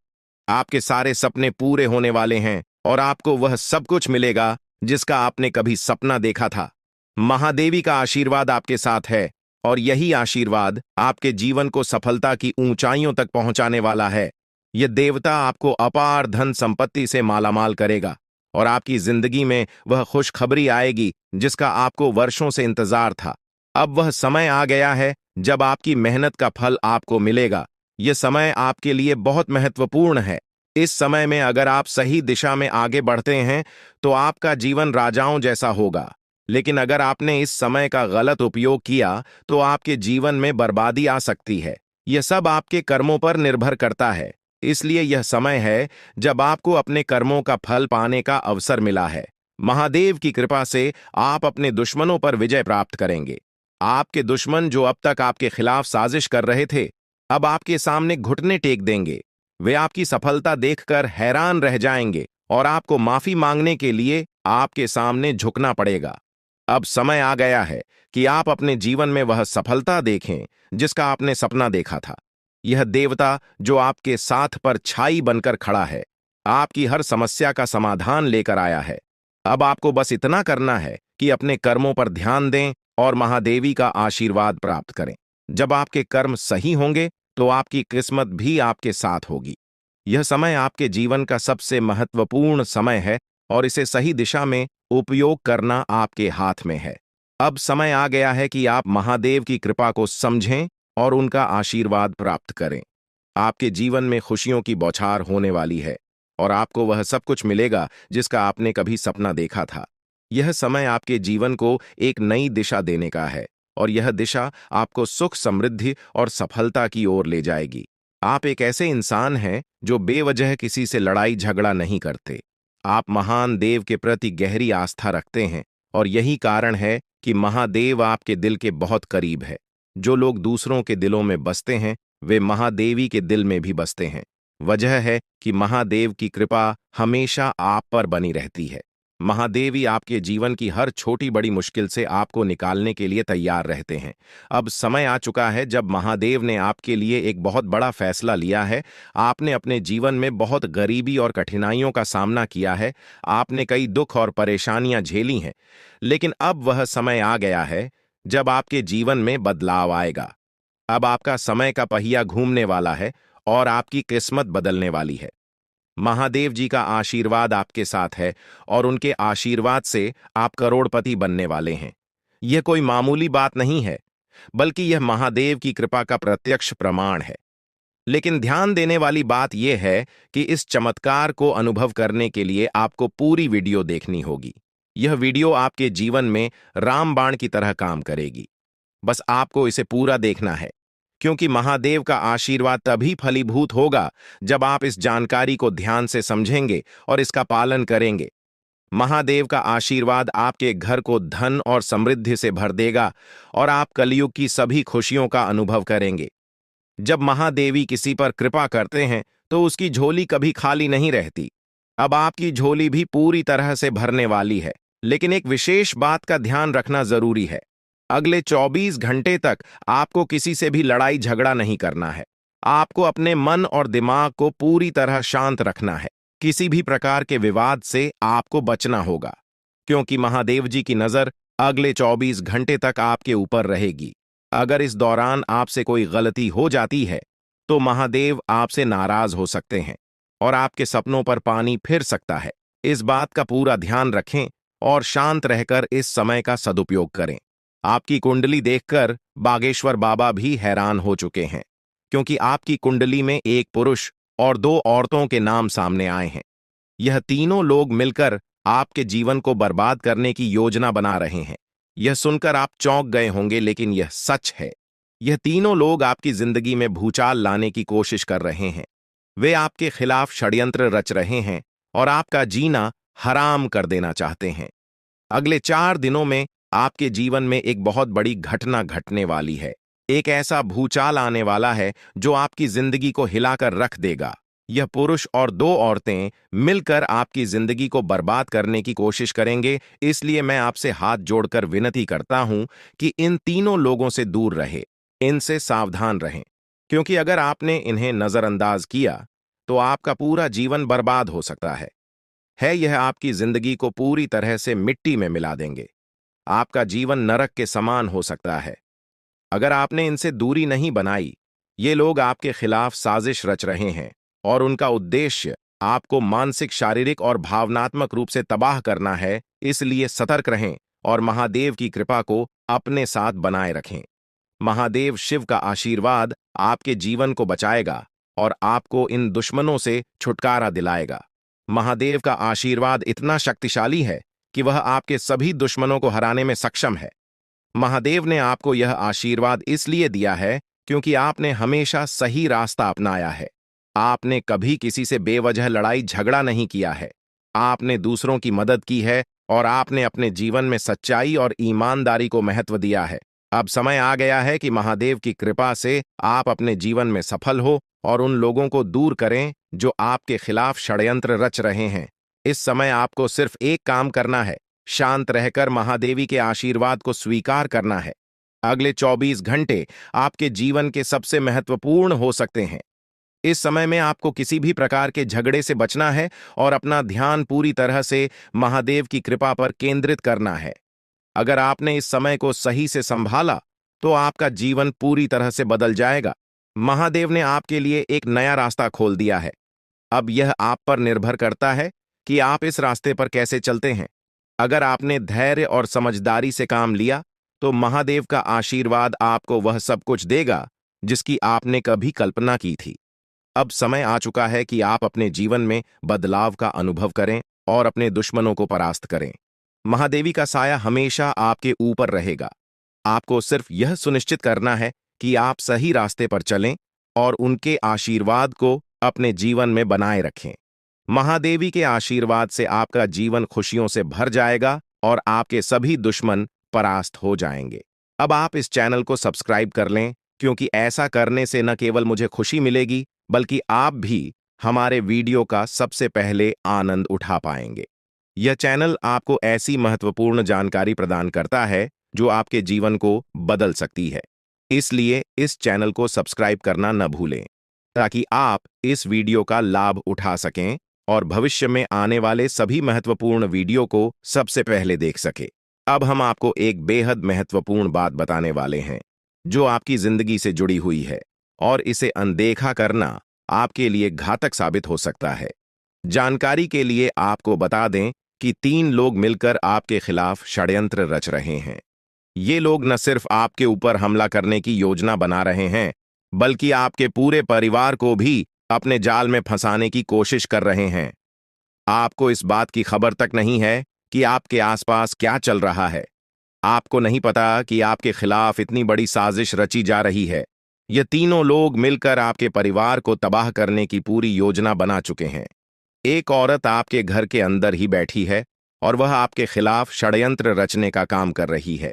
आपके सारे सपने पूरे होने वाले हैं और आपको वह सब कुछ मिलेगा जिसका आपने कभी सपना देखा था। महादेवी का आशीर्वाद आपके साथ है और यही आशीर्वाद आपके जीवन को सफलता की ऊंचाइयों तक पहुंचाने वाला है। यह देवता आपको अपार धन संपत्ति से मालामाल करेगा और आपकी जिंदगी में वह खुशखबरी आएगी जिसका आपको वर्षों से इंतजार था। अब वह समय आ गया है जब आपकी मेहनत का फल आपको मिलेगा। यह समय आपके लिए बहुत महत्वपूर्ण है। इस समय में अगर आप सही दिशा में आगे बढ़ते हैं तो आपका जीवन राजाओं जैसा होगा। लेकिन अगर आपने इस समय का गलत उपयोग किया तो आपके जीवन में बर्बादी आ सकती है। यह सब आपके कर्मों पर निर्भर करता है। इसलिए यह समय है जब आपको अपने कर्मों का फल पाने का अवसर मिला है। महादेव की कृपा से आप अपने दुश्मनों पर विजय प्राप्त करेंगे। आपके दुश्मन जो अब तक आपके खिलाफ साजिश कर रहे थे, अब आपके सामने घुटने टेक देंगे। वे आपकी सफलता देखकर हैरान रह जाएंगे और आपको माफी मांगने के लिए आपके सामने झुकना पड़ेगा। अब समय आ गया है कि आप अपने जीवन में वह सफलता देखें जिसका आपने सपना देखा था। यह देवता जो आपके साथ पर छाई बनकर खड़ा है, आपकी हर समस्या का समाधान लेकर आया है। अब आपको बस इतना करना है कि अपने कर्मों पर ध्यान दें और महादेवी का आशीर्वाद प्राप्त करें। जब आपके कर्म सही होंगे तो आपकी किस्मत भी आपके साथ होगी। यह समय आपके जीवन का सबसे महत्वपूर्ण समय है और इसे सही दिशा में उपयोग करना आपके हाथ में है। अब समय आ गया है कि आप महादेव की कृपा को समझें और उनका आशीर्वाद प्राप्त करें। आपके जीवन में खुशियों की बौछार होने वाली है और आपको वह सब कुछ मिलेगा जिसका आपने कभी सपना देखा था। यह समय आपके जीवन को एक नई दिशा देने का है और यह दिशा आपको सुख, समृद्धि और सफलता की ओर ले जाएगी। आप एक ऐसे इंसान हैं जो बेवजह किसी से लड़ाई झगड़ा नहीं करते। आप महान देव के प्रति गहरी आस्था रखते हैं और यही कारण है कि महादेव आपके दिल के बहुत करीब है। जो लोग दूसरों के दिलों में बसते हैं वे महादेवी के दिल में भी बसते हैं। वजह है कि महादेव की कृपा हमेशा आप पर बनी रहती है। महादेवी आपके जीवन की हर छोटी बड़ी मुश्किल से आपको निकालने के लिए तैयार रहते हैं। अब समय आ चुका है जब महादेव ने आपके लिए एक बहुत बड़ा फैसला लिया है। आपने अपने जीवन में बहुत गरीबी और कठिनाइयों का सामना किया है। आपने कई दुख और परेशानियां झेली हैं, लेकिन अब वह समय आ गया है जब आपके जीवन में बदलाव आएगा। अब आपका समय का पहिया घूमने वाला है और आपकी किस्मत बदलने वाली है। महादेव जी का आशीर्वाद आपके साथ है और उनके आशीर्वाद से आप करोड़पति बनने वाले हैं। यह कोई मामूली बात नहीं है, बल्कि यह महादेव की कृपा का प्रत्यक्ष प्रमाण है। लेकिन ध्यान देने वाली बात यह है कि इस चमत्कार को अनुभव करने के लिए आपको पूरी वीडियो देखनी होगी। यह वीडियो आपके जीवन में रामबाण की तरह काम करेगी। बस आपको इसे पूरा देखना है, क्योंकि महादेव का आशीर्वाद तभी फलीभूत होगा जब आप इस जानकारी को ध्यान से समझेंगे और इसका पालन करेंगे। महादेव का आशीर्वाद आपके घर को धन और समृद्धि से भर देगा और आप कलयुग की सभी खुशियों का अनुभव करेंगे। जब महादेवी किसी पर कृपा करते हैं तो उसकी झोली कभी खाली नहीं रहती। अब आपकी झोली भी पूरी तरह से भरने वाली है, लेकिन एक विशेष बात का ध्यान रखना जरूरी है। अगले 24 घंटे तक आपको किसी से भी लड़ाई झगड़ा नहीं करना है। आपको अपने मन और दिमाग को पूरी तरह शांत रखना है। किसी भी प्रकार के विवाद से आपको बचना होगा, क्योंकि महादेव जी की नजर अगले 24 घंटे तक आपके ऊपर रहेगी। अगर इस दौरान आपसे कोई गलती हो जाती है तो महादेव आपसे नाराज हो सकते हैं और आपके सपनों पर पानी फिर सकता है। इस बात का पूरा ध्यान रखें और शांत रहकर इस समय का सदुपयोग करें। आपकी कुंडली देखकर बागेश्वर बाबा भी हैरान हो चुके हैं, क्योंकि आपकी कुंडली में एक पुरुष और दो औरतों के नाम सामने आए हैं। यह तीनों लोग मिलकर आपके जीवन को बर्बाद करने की योजना बना रहे हैं। यह सुनकर आप चौंक गए होंगे, लेकिन यह सच है। यह तीनों लोग आपकी जिंदगी में भूचाल लाने की कोशिश कर रहे हैं। वे आपके खिलाफ षड्यंत्र रच रहे हैं और आपका जीना हराम कर देना चाहते हैं। अगले 4 दिनों में आपके जीवन में एक बहुत बड़ी घटना घटने वाली है। एक ऐसा भूचाल आने वाला है जो आपकी जिंदगी को हिलाकर रख देगा। यह पुरुष और दो औरतें मिलकर आपकी जिंदगी को बर्बाद करने की कोशिश करेंगे, इसलिए मैं आपसे हाथ जोड़कर विनती करता हूं कि इन तीनों लोगों से दूर रहे, इनसे सावधान रहें, क्योंकि अगर आपने इन्हें नजरअंदाज किया तो आपका पूरा जीवन बर्बाद हो सकता है। यह आपकी जिंदगी को पूरी तरह से मिट्टी में मिला देंगे। आपका जीवन नरक के समान हो सकता है। अगर आपने इनसे दूरी नहीं बनाई, ये लोग आपके खिलाफ साजिश रच रहे हैं और उनका उद्देश्य आपको मानसिक, शारीरिक और भावनात्मक रूप से तबाह करना है। इसलिए सतर्क रहें और महादेव की कृपा को अपने साथ बनाए रखें। महादेव शिव का आशीर्वाद आपके जीवन को बचाएगा और आपको इन दुश्मनों से छुटकारा दिलाएगा। महादेव का आशीर्वाद इतना शक्तिशाली है कि वह आपके सभी दुश्मनों को हराने में सक्षम है। महादेव ने आपको यह आशीर्वाद इसलिए दिया है क्योंकि आपने हमेशा सही रास्ता अपनाया है। आपने कभी किसी से बेवजह लड़ाई झगड़ा नहीं किया है। आपने दूसरों की मदद की है और आपने अपने जीवन में सच्चाई और ईमानदारी को महत्व दिया है। अब समय आ गया है कि महादेव की कृपा से आप अपने जीवन में सफल हो और उन लोगों को दूर करें जो आपके खिलाफ षड्यंत्र रच रहे हैं। इस समय आपको सिर्फ एक काम करना है, शांत रहकर महादेवी के आशीर्वाद को स्वीकार करना है। अगले 24 घंटे आपके जीवन के सबसे महत्वपूर्ण हो सकते हैं। इस समय में आपको किसी भी प्रकार के झगड़े से बचना है और अपना ध्यान पूरी तरह से महादेव की कृपा पर केंद्रित करना है। अगर आपने इस समय को सही से संभाला तो आपका जीवन पूरी तरह से बदल जाएगा। महादेव ने आपके लिए एक नया रास्ता खोल दिया है। अब यह आप पर निर्भर करता है कि आप इस रास्ते पर कैसे चलते हैं। अगर आपने धैर्य और समझदारी से काम लिया तो महादेव का आशीर्वाद आपको वह सब कुछ देगा जिसकी आपने कभी कल्पना की थी। अब समय आ चुका है कि आप अपने जीवन में बदलाव का अनुभव करें और अपने दुश्मनों को परास्त करें। महादेवी का साया हमेशा आपके ऊपर रहेगा। आपको सिर्फ यह सुनिश्चित करना है कि आप सही रास्ते पर चलें और उनके आशीर्वाद को अपने जीवन में बनाए रखें। महादेवी के आशीर्वाद से आपका जीवन खुशियों से भर जाएगा और आपके सभी दुश्मन परास्त हो जाएंगे। अब आप इस चैनल को सब्सक्राइब कर लें, क्योंकि ऐसा करने से न केवल मुझे खुशी मिलेगी, बल्कि आप भी हमारे वीडियो का सबसे पहले आनंद उठा पाएंगे। यह चैनल आपको ऐसी महत्वपूर्ण जानकारी प्रदान करता है जो आपके जीवन को बदल सकती है। इसलिए इस चैनल को सब्सक्राइब करना न भूलें ताकि आप इस वीडियो का लाभ उठा सकें और भविष्य में आने वाले सभी महत्वपूर्ण वीडियो को सबसे पहले देख सकें। अब हम आपको एक बेहद महत्वपूर्ण बात बताने वाले हैं जो आपकी जिंदगी से जुड़ी हुई है और इसे अनदेखा करना आपके लिए घातक साबित हो सकता है। जानकारी के लिए आपको बता दें कि 3 लोग मिलकर आपके खिलाफ षड्यंत्र रच रहे हैं। ये लोग न सिर्फ आपके ऊपर हमला करने की योजना बना रहे हैं, बल्कि आपके पूरे परिवार को भी अपने जाल में फंसाने की कोशिश कर रहे हैं। आपको इस बात की खबर तक नहीं है कि आपके आसपास क्या चल रहा है। आपको नहीं पता कि आपके खिलाफ इतनी बड़ी साजिश रची जा रही है। ये तीनों लोग मिलकर आपके परिवार को तबाह करने की पूरी योजना बना चुके हैं। एक औरत आपके घर के अंदर ही बैठी है और वह आपके खिलाफ षड्यंत्र रचने का काम कर रही है।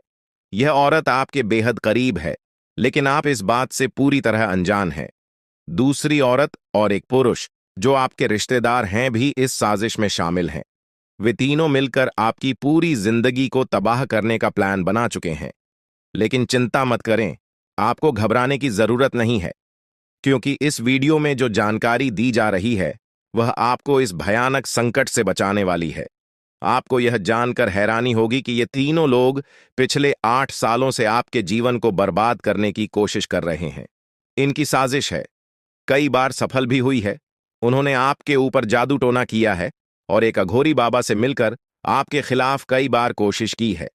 यह औरत आपके बेहद करीब है, लेकिन आप इस बात से पूरी तरह अनजान हैं। दूसरी औरत और एक पुरुष जो आपके रिश्तेदार हैं भी इस साजिश में शामिल हैं। वे तीनों मिलकर आपकी पूरी जिंदगी को तबाह करने का प्लान बना चुके हैं। लेकिन चिंता मत करें, आपको घबराने की जरूरत नहीं है, क्योंकि इस वीडियो में जो जानकारी दी जा रही है वह आपको इस भयानक संकट से बचाने वाली है। आपको यह जानकर हैरानी होगी कि ये तीनों लोग पिछले 8 सालों से आपके जीवन को बर्बाद करने की कोशिश कर रहे हैं। इनकी साजिश है, कई बार सफल भी हुई है। उन्होंने आपके ऊपर जादू टोना किया है और एक अघोरी बाबा से मिलकर आपके खिलाफ कई बार कोशिश की है।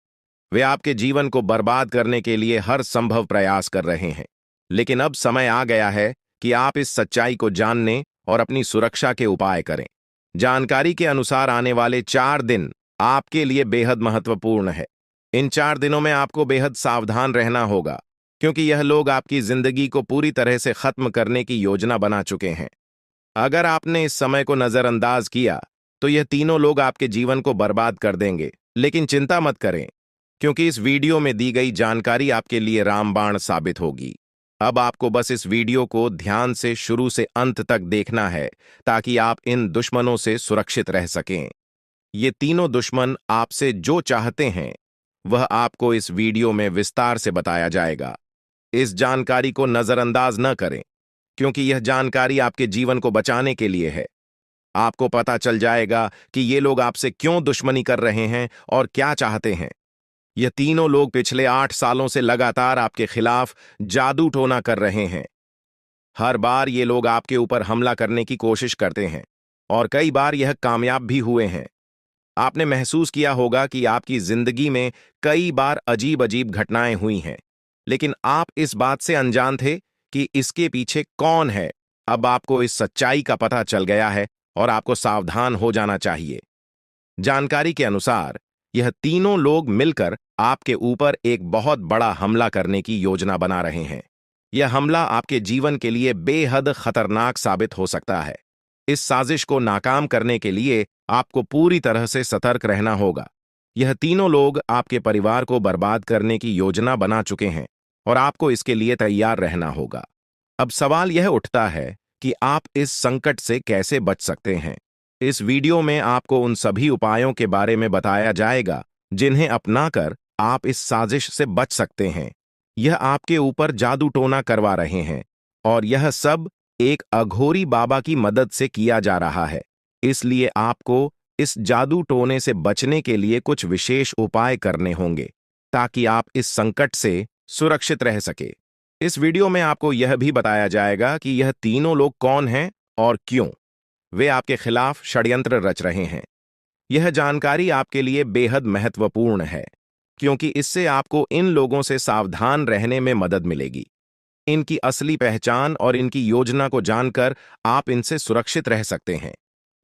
वे आपके जीवन को बर्बाद करने के लिए हर संभव प्रयास कर रहे हैं। लेकिन अब समय आ गया है कि आप इस सच्चाई को जानने और अपनी सुरक्षा के उपाय करें। जानकारी के अनुसार आने वाले 4 दिन आपके लिए बेहद महत्वपूर्ण है। इन 4 दिनों में आपको बेहद सावधान रहना होगा, क्योंकि यह लोग आपकी जिंदगी को पूरी तरह से खत्म करने की योजना बना चुके हैं। अगर आपने इस समय को नजरअंदाज किया तो यह तीनों लोग आपके जीवन को बर्बाद कर देंगे। लेकिन चिंता मत करें, क्योंकि इस वीडियो में दी गई जानकारी आपके लिए रामबाण साबित होगी। अब आपको बस इस वीडियो को ध्यान से शुरू से अंत तक देखना है ताकि आप इन दुश्मनों से सुरक्षित रह सकें। ये तीनों दुश्मन आपसे जो चाहते हैं वह आपको इस वीडियो में विस्तार से बताया जाएगा। इस जानकारी को नजरअंदाज न करें, क्योंकि यह जानकारी आपके जीवन को बचाने के लिए है। आपको पता चल जाएगा कि ये लोग आपसे क्यों दुश्मनी कर रहे हैं और क्या चाहते हैं। यह तीनों लोग पिछले 8 सालों से लगातार आपके खिलाफ जादू टोना कर रहे हैं। हर बार ये लोग आपके ऊपर हमला करने की कोशिश करते हैं और कई बार यह कामयाब भी हुए हैं। आपने महसूस किया होगा कि आपकी जिंदगी में कई बार अजीब अजीब घटनाएं हुई हैं, लेकिन आप इस बात से अनजान थे कि इसके पीछे कौन है। अब आपको इस सच्चाई का पता चल गया है और आपको सावधान हो जाना चाहिए। जानकारी के अनुसार यह तीनों लोग मिलकर आपके ऊपर एक बहुत बड़ा हमला करने की योजना बना रहे हैं। यह हमला आपके जीवन के लिए बेहद खतरनाक साबित हो सकता है। इस साजिश को नाकाम करने के लिए आपको पूरी तरह से सतर्क रहना होगा। यह तीनों लोग आपके परिवार को बर्बाद करने की योजना बना चुके हैं और आपको इसके लिए तैयार रहना होगा। अब सवाल यह उठता है कि आप इस संकट से कैसे बच सकते हैं। इस वीडियो में आपको उन सभी उपायों के बारे में बताया जाएगा जिन्हें अपनाकर आप इस साजिश से बच सकते हैं। यह आपके ऊपर जादू टोना करवा रहे हैं और यह सब एक अघोरी बाबा की मदद से किया जा रहा है। इसलिए आपको इस जादू टोने से बचने के लिए कुछ विशेष उपाय करने होंगे ताकि आप इस संकट से सुरक्षित रह सके। इस वीडियो में आपको यह भी बताया जाएगा कि यह तीनों लोग कौन हैं और क्यों वे आपके खिलाफ षड्यंत्र रच रहे हैं। यह जानकारी आपके लिए बेहद महत्वपूर्ण है, क्योंकि इससे आपको इन लोगों से सावधान रहने में मदद मिलेगी। इनकी असली पहचान और इनकी योजना को जानकर आप इनसे सुरक्षित रह सकते हैं।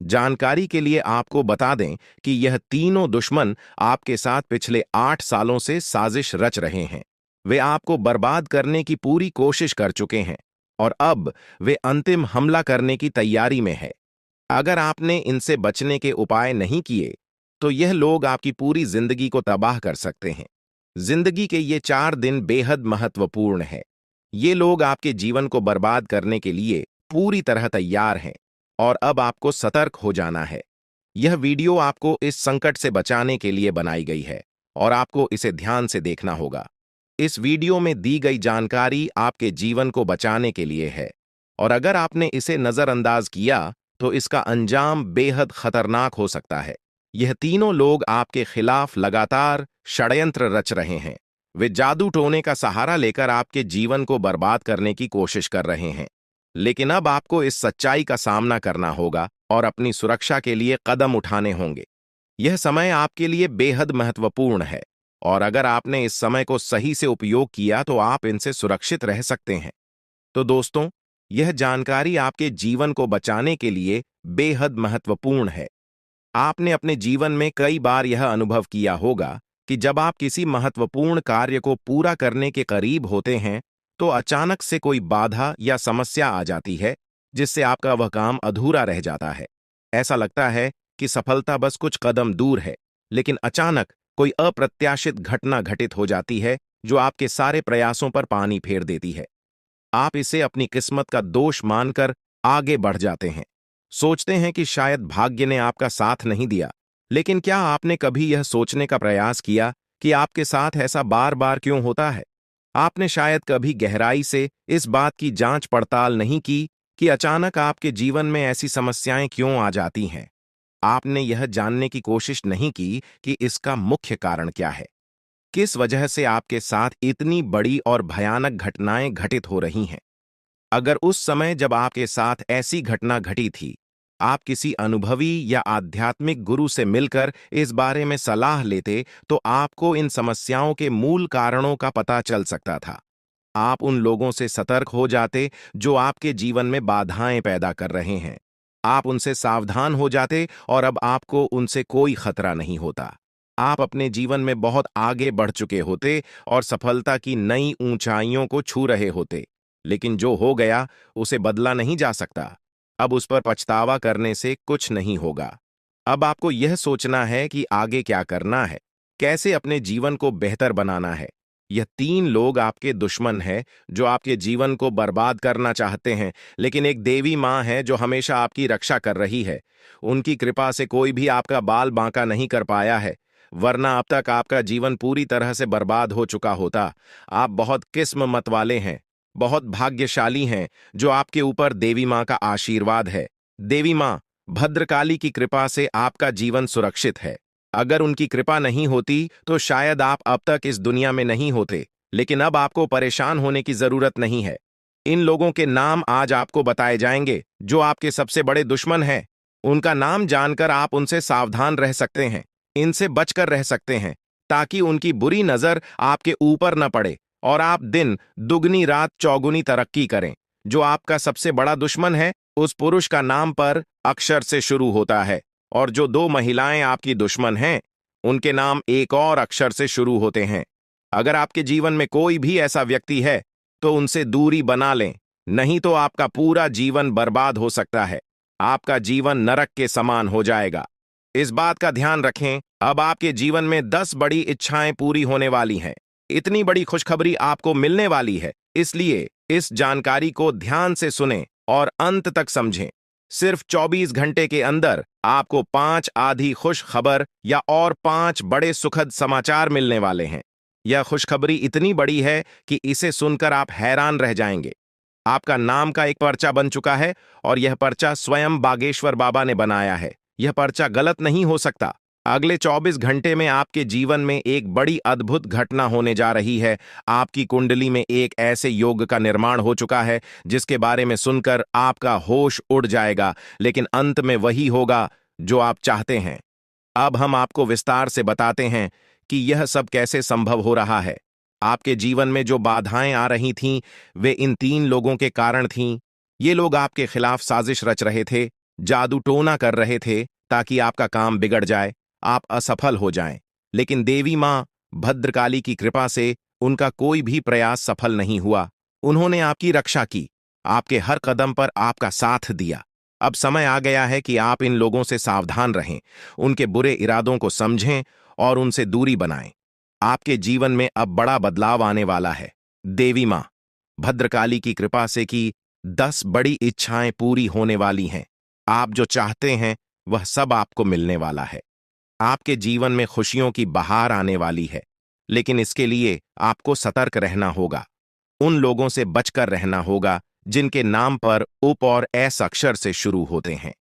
जानकारी के लिए आपको बता दें कि यह तीनों दुश्मन आपके साथ पिछले 8 सालों से साजिश रच रहे हैं। वे आपको बर्बाद करने की पूरी कोशिश कर चुके हैं और अब वे अंतिम हमला करने की तैयारी में है। अगर आपने इनसे बचने के उपाय नहीं किए तो यह लोग आपकी पूरी जिंदगी को तबाह कर सकते हैं। जिंदगी के ये 4 दिन बेहद महत्वपूर्ण है। ये लोग आपके जीवन को बर्बाद करने के लिए पूरी तरह तैयार हैं और अब आपको सतर्क हो जाना है। यह वीडियो आपको इस संकट से बचाने के लिए बनाई गई है और आपको इसे ध्यान से देखना होगा। इस वीडियो में दी गई जानकारी आपके जीवन को बचाने के लिए है और अगर आपने इसे नजरअंदाज किया तो इसका अंजाम बेहद खतरनाक हो सकता है। यह तीनों लोग आपके खिलाफ लगातार षड्यंत्र रच रहे हैं। वे जादू टोने का सहारा लेकर आपके जीवन को बर्बाद करने की कोशिश कर रहे हैं। लेकिन अब आपको इस सच्चाई का सामना करना होगा और अपनी सुरक्षा के लिए कदम उठाने होंगे। यह समय आपके लिए बेहद महत्वपूर्ण है और अगर आपने इस समय को सही से उपयोग किया तो आप इनसे सुरक्षित रह सकते हैं। तो दोस्तों, यह जानकारी आपके जीवन को बचाने के लिए बेहद महत्वपूर्ण है। आपने अपने जीवन में कई बार यह अनुभव किया होगा कि जब आप किसी महत्वपूर्ण कार्य को पूरा करने के करीब होते हैं तो अचानक से कोई बाधा या समस्या आ जाती है जिससे आपका वह काम अधूरा रह जाता है। ऐसा लगता है कि सफलता बस कुछ कदम दूर है, लेकिन अचानक कोई अप्रत्याशित घटना घटित हो जाती है जो आपके सारे प्रयासों पर पानी फेर देती है। आप इसे अपनी किस्मत का दोष मानकर आगे बढ़ जाते हैं। सोचते हैं कि शायद भाग्य ने आपका साथ नहीं दिया। लेकिन क्या आपने कभी यह सोचने का प्रयास किया कि आपके साथ ऐसा बार बार क्यों होता है? आपने शायद कभी गहराई से इस बात की जांच पड़ताल नहीं की कि अचानक आपके जीवन में ऐसी समस्याएं क्यों आ जाती हैं। आपने यह जानने की कोशिश नहीं की कि इसका मुख्य कारण क्या है। किस वजह से आपके साथ इतनी बड़ी और भयानक घटनाएं घटित हो रही हैं। अगर उस समय जब आपके साथ ऐसी घटना घटी थी, आप किसी अनुभवी या आध्यात्मिक गुरु से मिलकर इस बारे में सलाह लेते तो आपको इन समस्याओं के मूल कारणों का पता चल सकता था। आप उन लोगों से सतर्क हो जाते जो आपके जीवन में बाधाएं पैदा कर रहे हैं। आप उनसे सावधान हो जाते और अब आपको उनसे कोई खतरा नहीं होता। आप अपने जीवन में बहुत आगे बढ़ चुके होते और सफलता की नई ऊंचाइयों को छू रहे होते। लेकिन जो हो गया उसे बदला नहीं जा सकता। अब उस पर पछतावा करने से कुछ नहीं होगा। अब आपको यह सोचना है कि आगे क्या करना है, कैसे अपने जीवन को बेहतर बनाना है। यह तीन लोग आपके दुश्मन हैं जो आपके जीवन को बर्बाद करना चाहते हैं, लेकिन एक देवी माँ है जो हमेशा आपकी रक्षा कर रही है। उनकी कृपा से कोई भी आपका बाल बांका नहीं कर पाया है, वरना अब तक आपका जीवन पूरी तरह से बर्बाद हो चुका होता। आप बहुत किस्मत वाले हैं, बहुत भाग्यशाली हैं जो आपके ऊपर देवी माँ का आशीर्वाद है। देवी माँ भद्रकाली की कृपा से आपका जीवन सुरक्षित है। अगर उनकी कृपा नहीं होती तो शायद आप अब तक इस दुनिया में नहीं होते। लेकिन अब आपको परेशान होने की जरूरत नहीं है। इन लोगों के नाम आज आपको बताए जाएंगे जो आपके सबसे बड़े दुश्मन हैं। उनका नाम जानकर आप उनसे सावधान रह सकते हैं, इनसे बचकर रह सकते हैं, ताकि उनकी बुरी नजर आपके ऊपर न पड़े और आप दिन दुगनी रात चौगुनी तरक्की करें। जो आपका सबसे बड़ा दुश्मन है उस पुरुष का नाम पर अक्षर से शुरू होता है और जो दो महिलाएं आपकी दुश्मन हैं उनके नाम एक और अक्षर से शुरू होते हैं। अगर आपके जीवन में कोई भी ऐसा व्यक्ति है तो उनसे दूरी बना लें, नहीं तो आपका पूरा जीवन बर्बाद हो सकता है। आपका जीवन नरक के समान हो जाएगा। इस बात का ध्यान रखें, अब आपके जीवन में 10 बड़ी इच्छाएं पूरी होने वाली हैं। इतनी बड़ी खुशखबरी आपको मिलने वाली है, इसलिए इस जानकारी को ध्यान से सुनें और अंत तक समझें। सिर्फ 24 घंटे के अंदर आपको 5 आधी खुश खबर या और 5 बड़े सुखद समाचार मिलने वाले हैं। यह खुशखबरी इतनी बड़ी है कि इसे सुनकर आप हैरान रह जाएंगे। आपका नाम का एक पर्चा बन चुका है और यह पर्चा स्वयं बागेश्वर बाबा ने बनाया है। यह पर्चा गलत नहीं हो सकता। अगले 24 घंटे में आपके जीवन में एक बड़ी अद्भुत घटना होने जा रही है। आपकी कुंडली में एक ऐसे योग का निर्माण हो चुका है जिसके बारे में सुनकर आपका होश उड़ जाएगा, लेकिन अंत में वही होगा जो आप चाहते हैं। अब हम आपको विस्तार से बताते हैं कि यह सब कैसे संभव हो रहा है। आपके जीवन में जो बाधाएं आ रही थीं, वे इन तीन लोगों के कारण थीं। ये लोग आपके खिलाफ साजिश रच रहे थे, जादू टोना कर रहे थे ताकि आपका काम बिगड़ जाए, आप असफल हो जाएं। लेकिन देवी मां भद्रकाली की कृपा से उनका कोई भी प्रयास सफल नहीं हुआ। उन्होंने आपकी रक्षा की, आपके हर कदम पर आपका साथ दिया। अब समय आ गया है कि आप इन लोगों से सावधान रहें, उनके बुरे इरादों को समझें और उनसे दूरी बनाएं। आपके जीवन में अब बड़ा बदलाव आने वाला है। देवी मां भद्रकाली की कृपा से कि 10 बड़ी इच्छाएं पूरी होने वाली हैं। आप जो चाहते हैं वह सब आपको मिलने वाला है। आपके जीवन में खुशियों की बहार आने वाली है, लेकिन इसके लिए आपको सतर्क रहना होगा। उन लोगों से बचकर रहना होगा जिनके नाम पर उप और एस अक्षर से शुरू होते हैं।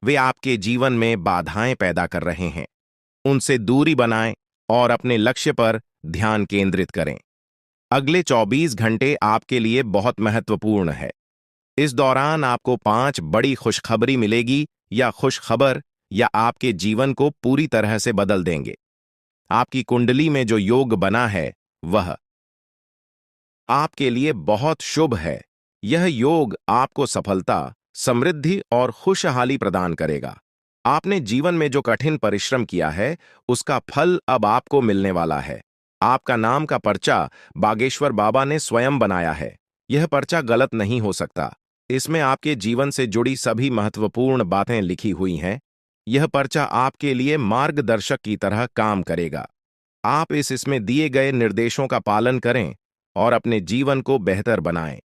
वे आपके जीवन में बाधाएं पैदा कर रहे हैं। उनसे दूरी बनाएं और अपने लक्ष्य पर ध्यान केंद्रित करें। अगले 24 घंटे आपके लिए बहुत महत्वपूर्ण है। इस दौरान आपको 5 बड़ी खुशखबरी मिलेगी या खुशखबर या आपके जीवन को पूरी तरह से बदल देंगे। आपकी कुंडली में जो योग बना है वह आपके लिए बहुत शुभ है। यह योग आपको सफलता, समृद्धि और खुशहाली प्रदान करेगा। आपने जीवन में जो कठिन परिश्रम किया है, उसका फल अब आपको मिलने वाला है। आपका नाम का पर्चा बागेश्वर बाबा ने स्वयं बनाया है। यह पर्चा गलत नहीं हो सकता। इसमें आपके जीवन से जुड़ी सभी महत्वपूर्ण बातें लिखी हुई हैं। यह पर्चा आपके लिए मार्गदर्शक की तरह काम करेगा। आप इसमें दिए गए निर्देशों का पालन करें और अपने जीवन को बेहतर बनाएं।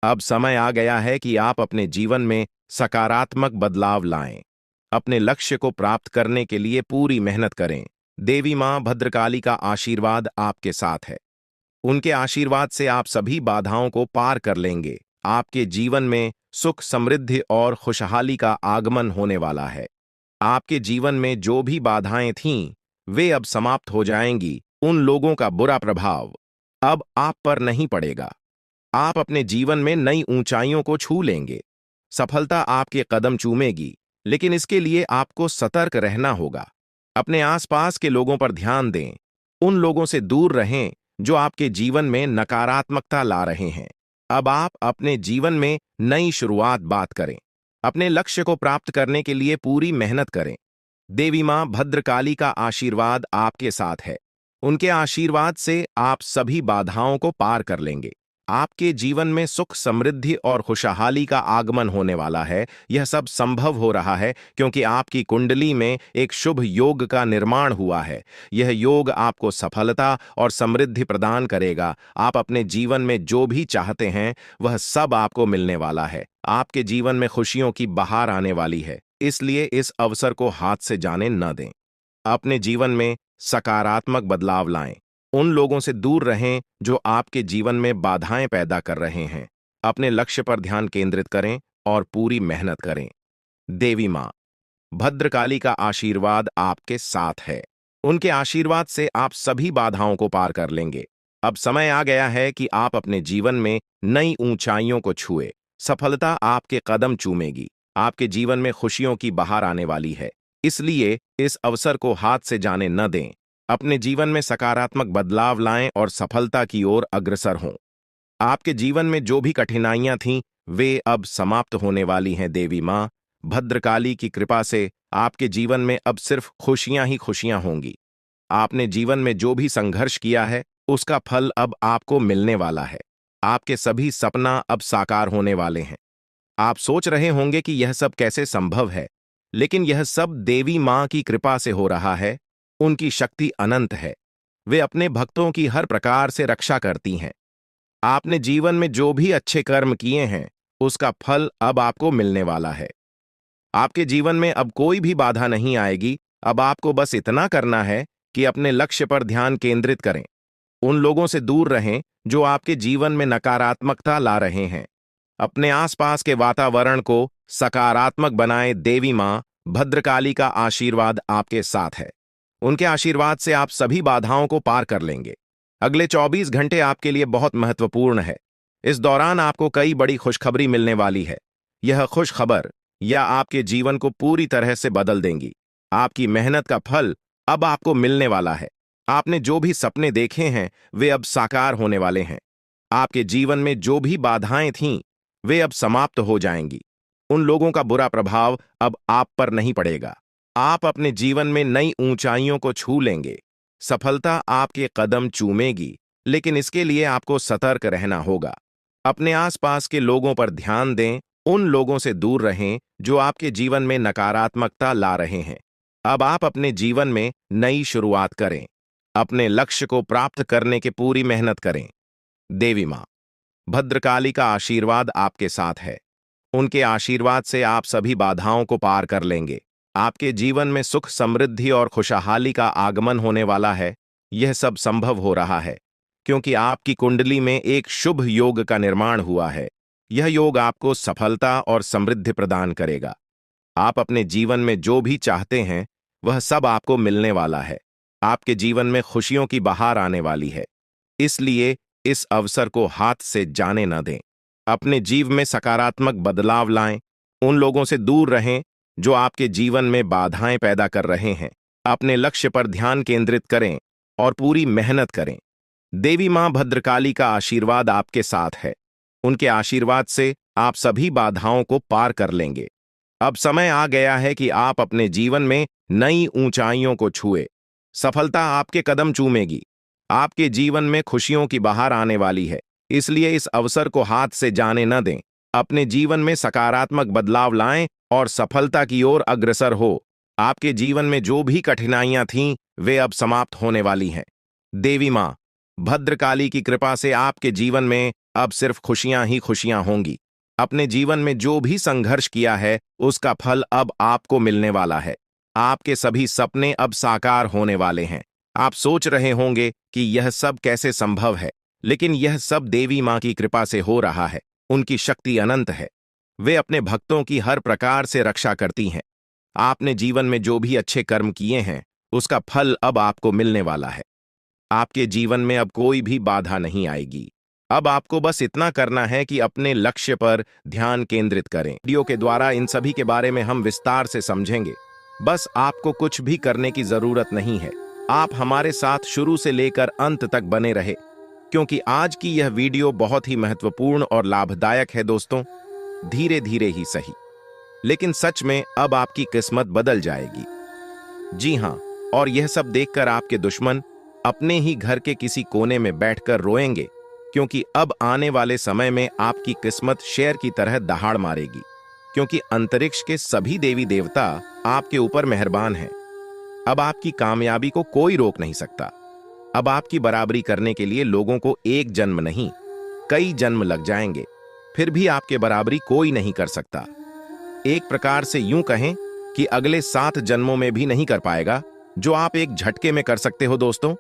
अब समय आ गया है कि आप अपने जीवन में सकारात्मक बदलाव लाएं। अपने लक्ष्य को प्राप्त करने के लिए पूरी मेहनत करें। देवी मां भद्रकाली का आशीर्वाद आपके साथ है। उनके आशीर्वाद से आप सभी बाधाओं को पार कर लेंगे। आपके जीवन में सुख, समृद्धि और खुशहाली का आगमन होने वाला है। आपके जीवन में जो भी बाधाएं थीं, वे अब समाप्त हो जाएंगी। उन लोगों का बुरा प्रभाव अब आप पर नहीं पड़ेगा। आप अपने जीवन में नई ऊंचाइयों को छू लेंगे। सफलता आपके कदम चूमेगी, लेकिन इसके लिए आपको सतर्क रहना होगा। अपने आसपास के लोगों पर ध्यान दें। उन लोगों से दूर रहें जो आपके जीवन में नकारात्मकता ला रहे हैं। अब आप अपने जीवन में नई शुरुआत बात करें। अपने लक्ष्य को प्राप्त करने के लिए पूरी मेहनत करें। देवी मां भद्रकाली का आशीर्वाद आपके साथ है। उनके आशीर्वाद से आप सभी बाधाओं को पार कर लेंगे। आपके जीवन में सुख, समृद्धि और खुशहाली का आगमन होने वाला है। यह सब संभव हो रहा है क्योंकि आपकी कुंडली में एक शुभ योग का निर्माण हुआ है। यह योग आपको सफलता और समृद्धि प्रदान करेगा। आप अपने जीवन में जो भी चाहते हैं, वह सब आपको मिलने वाला है। आपके जीवन में खुशियों की बहार आने वाली है, इसलिए इस अवसर को हाथ से जाने न दें। अपने जीवन में सकारात्मक बदलाव लाएं। उन लोगों से दूर रहें जो आपके जीवन में बाधाएं पैदा कर रहे हैं। अपने लक्ष्य पर ध्यान केंद्रित करें और पूरी मेहनत करें। देवी मां भद्रकाली का आशीर्वाद आपके साथ है। उनके आशीर्वाद से आप सभी बाधाओं को पार कर लेंगे। अब समय आ गया है कि आप अपने जीवन में नई ऊंचाइयों को छुए। सफलता आपके कदम चूमेगी। आपके जीवन में खुशियों की बहार आने वाली है, इसलिए इस अवसर को हाथ से जाने न दें। अपने जीवन में सकारात्मक बदलाव लाएं और सफलता की ओर अग्रसर हों। आपके जीवन में जो भी कठिनाइयां थीं, वे अब समाप्त होने वाली हैं। देवी मां भद्रकाली की कृपा से आपके जीवन में अब सिर्फ खुशियां ही खुशियां होंगी। आपने जीवन में जो भी संघर्ष किया है, उसका फल अब आपको मिलने वाला है। आपके सभी सपना अब साकार होने वाले हैं। आप सोच रहे होंगे कि यह सब कैसे संभव है, लेकिन यह सब देवी मां की कृपा से हो रहा है। उनकी शक्ति अनंत है। वे अपने भक्तों की हर प्रकार से रक्षा करती हैं। आपने जीवन में जो भी अच्छे कर्म किए हैं, उसका फल अब आपको मिलने वाला है। आपके जीवन में अब कोई भी बाधा नहीं आएगी। अब आपको बस इतना करना है कि अपने लक्ष्य पर ध्यान केंद्रित करें। उन लोगों से दूर रहें जो आपके जीवन में नकारात्मकता ला रहे हैं। अपने आसपास के वातावरण को सकारात्मक बनाएं। देवी मां भद्रकाली का आशीर्वाद आपके साथ है। उनके आशीर्वाद से आप सभी बाधाओं को पार कर लेंगे। अगले 24 घंटे आपके लिए बहुत महत्वपूर्ण है। इस दौरान आपको कई बड़ी खुशखबरी मिलने वाली है। यह खुशखबर या आपके जीवन को पूरी तरह से बदल देंगी। आपकी मेहनत का फल अब आपको मिलने वाला है। आपने जो भी सपने देखे हैं, वे अब साकार होने वाले हैं। आपके जीवन में जो भी बाधाएं थीं, वे अब समाप्त हो जाएंगी। उन लोगों का बुरा प्रभाव अब आप पर नहीं पड़ेगा। आप अपने जीवन में नई ऊंचाइयों को छू लेंगे। सफलता आपके कदम चूमेगी, लेकिन इसके लिए आपको सतर्क रहना होगा। अपने आसपास के लोगों पर ध्यान दें। उन लोगों से दूर रहें जो आपके जीवन में नकारात्मकता ला रहे हैं। अब आप अपने जीवन में नई शुरुआत करें। अपने लक्ष्य को प्राप्त करने की पूरी मेहनत करें। देवी मां भद्रकाली का आशीर्वाद आपके साथ है। उनके आशीर्वाद से आप सभी बाधाओं को पार कर लेंगे। आपके जीवन में सुख, समृद्धि और खुशहाली का आगमन होने वाला है। यह सब संभव हो रहा है क्योंकि आपकी कुंडली में एक शुभ योग का निर्माण हुआ है। यह योग आपको सफलता और समृद्धि प्रदान करेगा। आप अपने जीवन में जो भी चाहते हैं वह सब आपको मिलने वाला है। आपके जीवन में खुशियों की बहार आने वाली है। इसलिए इस अवसर को हाथ से जाने न दें। अपने जीवन में सकारात्मक बदलाव लाएं। उन लोगों से दूर रहें जो आपके जीवन में बाधाएं पैदा कर रहे हैं। अपने लक्ष्य पर ध्यान केंद्रित करें और पूरी मेहनत करें। देवी मां भद्रकाली का आशीर्वाद आपके साथ है। उनके आशीर्वाद से आप सभी बाधाओं को पार कर लेंगे। अब समय आ गया है कि आप अपने जीवन में नई ऊंचाइयों को छुए। सफलता आपके कदम चूमेगी। आपके जीवन में खुशियों की बहार आने वाली है। इसलिए इस अवसर को हाथ से जाने न दें। अपने जीवन में सकारात्मक बदलाव लाएं और सफलता की ओर अग्रसर हो। आपके जीवन में जो भी कठिनाइयां थीं वे अब समाप्त होने वाली हैं। देवी मां भद्रकाली की कृपा से आपके जीवन में अब सिर्फ खुशियां ही खुशियां होंगी। अपने जीवन में जो भी संघर्ष किया है उसका फल अब आपको मिलने वाला है। आपके सभी सपने अब साकार होने वाले हैं। आप सोच रहे होंगे कि यह सब कैसे संभव है, लेकिन यह सब देवी मां की कृपा से हो रहा है। उनकी शक्ति अनंत है। वे अपने भक्तों की हर प्रकार से रक्षा करती हैं। आपने जीवन में जो भी अच्छे कर्म किए हैं उसका फल अब आपको मिलने वाला है। आपके जीवन में अब कोई भी बाधा नहीं आएगी। अब आपको बस इतना करना है कि अपने लक्ष्य पर ध्यान केंद्रित करें। वीडियो के द्वारा इन सभी के बारे में हम विस्तार से समझेंगे। बस आपको कुछ भी करने की जरूरत नहीं है। आप हमारे साथ शुरू से लेकर अंत तक बने रहे, क्योंकि आज की यह वीडियो बहुत ही महत्वपूर्ण और लाभदायक है दोस्तों। धीरे धीरे ही सही, लेकिन सच में अब आपकी किस्मत बदल जाएगी। जी हां, और यह सब देखकर आपके दुश्मन अपने ही घर के किसी कोने में बैठकर रोएंगे, क्योंकि अब आने वाले समय में आपकी किस्मत शेर की तरह दहाड़ मारेगी। क्योंकि अंतरिक्ष के सभी देवी देवता आपके ऊपर मेहरबान हैं। अब आपकी कामयाबी को कोई रोक नहीं सकता। अब आपकी बराबरी करने के लिए लोगों को एक जन्म नहीं, कई जन्म लग जाएंगे, फिर भी आपके बराबरी कोई नहीं कर सकता। एक प्रकार से यूं कहें कि अगले 7 जन्मों में भी नहीं कर पाएगा जो आप एक झटके में कर सकते हो दोस्तों।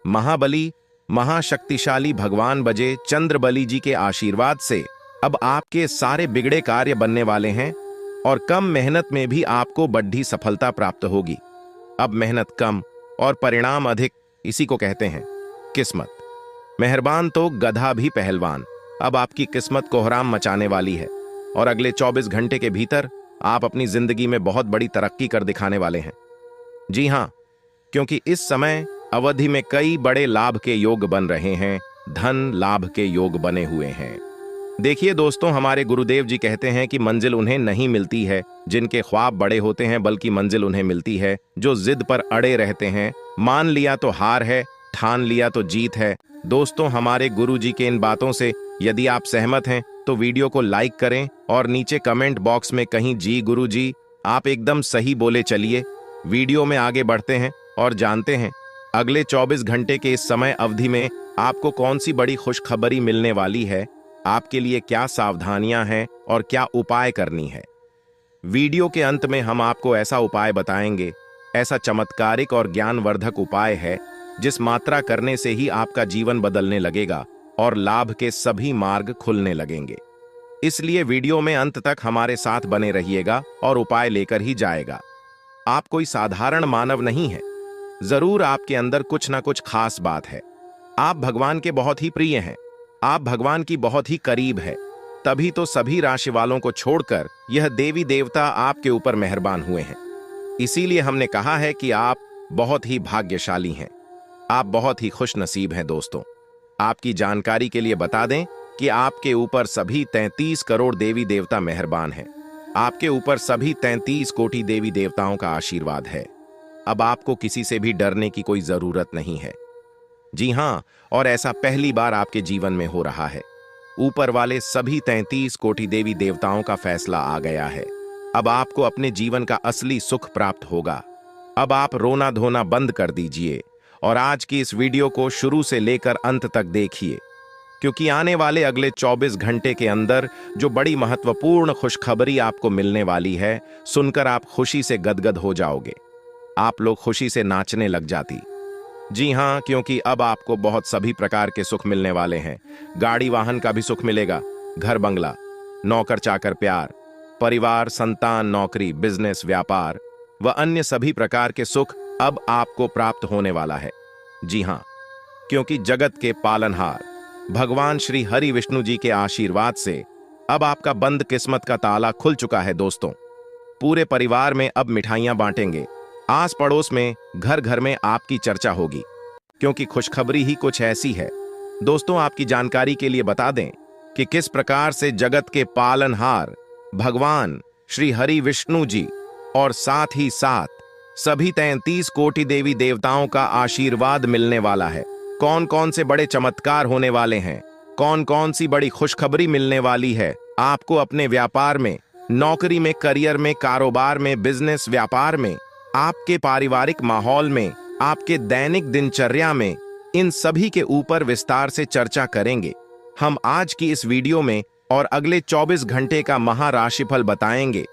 महाबली, महाशक्तिशाली भगवान बजे चंद्रबली जी के आशीर्वाद से अब आपके सारे बिगड़े कार्य बनने वाले हैं और कम मेहनत में भी आपको बड़ी सफलता प्राप्त होगी। अब मेहनत कम और परिणाम अधिक, इसी को कहते हैं किस्मत। मेहरबान तो गधा भी पहलवान। अब आपकी किस्मत कोहराम मचाने वाली है और अगले 24 घंटे के भीतर आप अपनी जिंदगी में बहुत बड़ी तरक्की कर दिखाने वाले हैं। जी हां, क्योंकि इस समय अवधि में कई बड़े लाभ के योग बन रहे हैं। धन लाभ के योग बने हुए हैं। देखिए दोस्तों, हमारे गुरुदेव जी कहते हैं कि मंजिल उन्हें नहीं मिलती है जिनके ख्वाब बड़े होते हैं, बल्कि मंजिल उन्हें मिलती है जो जिद पर अड़े रहते हैं। मान लिया तो हार है, ठान लिया तो जीत है। दोस्तों, हमारे गुरु जी के इन बातों से यदि आप सहमत हैं तो वीडियो को लाइक करें और नीचे कमेंट बॉक्स में कहीं जी गुरु जी आप एकदम सही बोले। चलिए वीडियो में आगे बढ़ते हैं और जानते हैं अगले 24 घंटे के इस समय अवधि में आपको कौन सी बड़ी खुशखबरी मिलने वाली है, आपके लिए क्या सावधानियां हैं और क्या उपाय करनी है। वीडियो के अंत में हम आपको ऐसा उपाय बताएंगे, ऐसा चमत्कारिक और ज्ञानवर्धक उपाय है जिस मात्रा करने से ही आपका जीवन बदलने लगेगा और लाभ के सभी मार्ग खुलने लगेंगे। इसलिए वीडियो में अंत तक हमारे साथ बने रहिएगा और उपाय लेकर ही जाएगा। आप कोई साधारण मानव नहीं है, जरूर आपके अंदर कुछ ना कुछ खास बात है। आप भगवान के बहुत ही प्रिय हैं, आप भगवान की बहुत ही करीब है। तभी तो सभी राशि वालों को छोड़कर यह देवी देवता आपके ऊपर मेहरबान हुए हैं। इसीलिए हमने कहा है कि आप बहुत ही भाग्यशाली हैं, आप बहुत ही खुश नसीब हैं। दोस्तों, आपकी जानकारी के लिए बता दें कि आपके ऊपर सभी 33 करोड़ देवी देवता मेहरबान हैं। आपके ऊपर सभी 33 कोटि देवी देवताओं का आशीर्वाद है। अब आपको किसी से भी डरने की कोई जरूरत नहीं है। जी हां, और ऐसा पहली बार आपके जीवन में हो रहा है। ऊपर वाले सभी 33 कोटि देवी देवताओं का फैसला आ गया है। अब आपको अपने जीवन का असली सुख प्राप्त होगा। अब आप रोना धोना बंद कर दीजिए और आज की इस वीडियो को शुरू से लेकर अंत तक देखिए। क्योंकि आने वाले अगले 24 घंटे के अंदर जो बड़ी महत्वपूर्ण खुशखबरी आपको मिलने वाली है, सुनकर आप खुशी से गदगद हो जाओगे। आप लोग खुशी से नाचने लग जाती। जी हाँ, क्योंकि अब आपको बहुत सभी प्रकार के सुख मिलने वाले हैं। गाड़ी वाहन का भी सुख मिलेगा, घर बंगला, नौकर चाकर प्यार, परिवार, संतान, नौकरी, बिजनेस, व्यापार व अन्य सभी प्रकार के सुख अब आपको प्राप्त होने वाला है। जी हाँ, क्योंकि जगत के पालनहार भगवान श्री हरि विष्णु जी के आशीर्वाद से अब आपका बंद किस्मत का ताला खुल चुका है। दोस्तों, पूरे परिवार में अब मिठाइयां बांटेंगे। आस पड़ोस में, घर घर में आपकी चर्चा होगी, क्योंकि खुशखबरी ही कुछ ऐसी है। दोस्तों, आपकी जानकारी के लिए बता दें कि किस प्रकार से जगत के पालनहार भगवान श्री हरि विष्णु जी और साथ ही साथ सभी 33 कोटि देवी देवताओं का आशीर्वाद मिलने वाला है। कौन कौन से बड़े चमत्कार होने वाले हैं, कौन कौन सी बड़ी खुशखबरी मिलने वाली है आपको अपने व्यापार में, नौकरी में, करियर में, कारोबार में, बिजनेस, व्यापार में, आपके पारिवारिक माहौल में, आपके दैनिक दिनचर्या में, इन सभी के ऊपर विस्तार से चर्चा करेंगे। हम आज की इस वीडियो में और अगले 24 घंटे का महाराशिफल बताएंगे।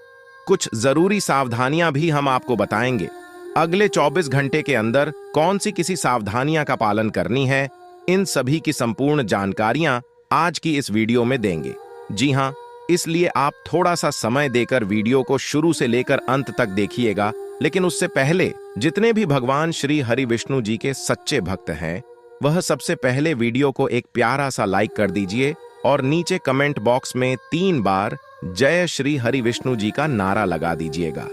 कुछ जरूरी सावधानियां भी हम आपको बताएंगे। अगले 24 घंटे के अंदर कौन सी किसी सावधानियां का पालन करनी है, इन सभी की संपूर्ण जानकारियां आज की इस वीडियो में देंगे। जी हां, इसलिए आप थोड़ा सा समय देकर वीडियो को शुरू से लेकर अंत तक देखिएगा। लेकिन उससे पहले जितने भी भगवान श्री हरि विष्णु जी के सच्चे भक्त हैं, वह सबसे पहले वीडियो को एक प्यारा सा लाइक कर दीजिए और नीचे कमेंट बॉक्स में 3 बार जय श्री हरि विष्णु जी का नारा लगा दीजिएगा।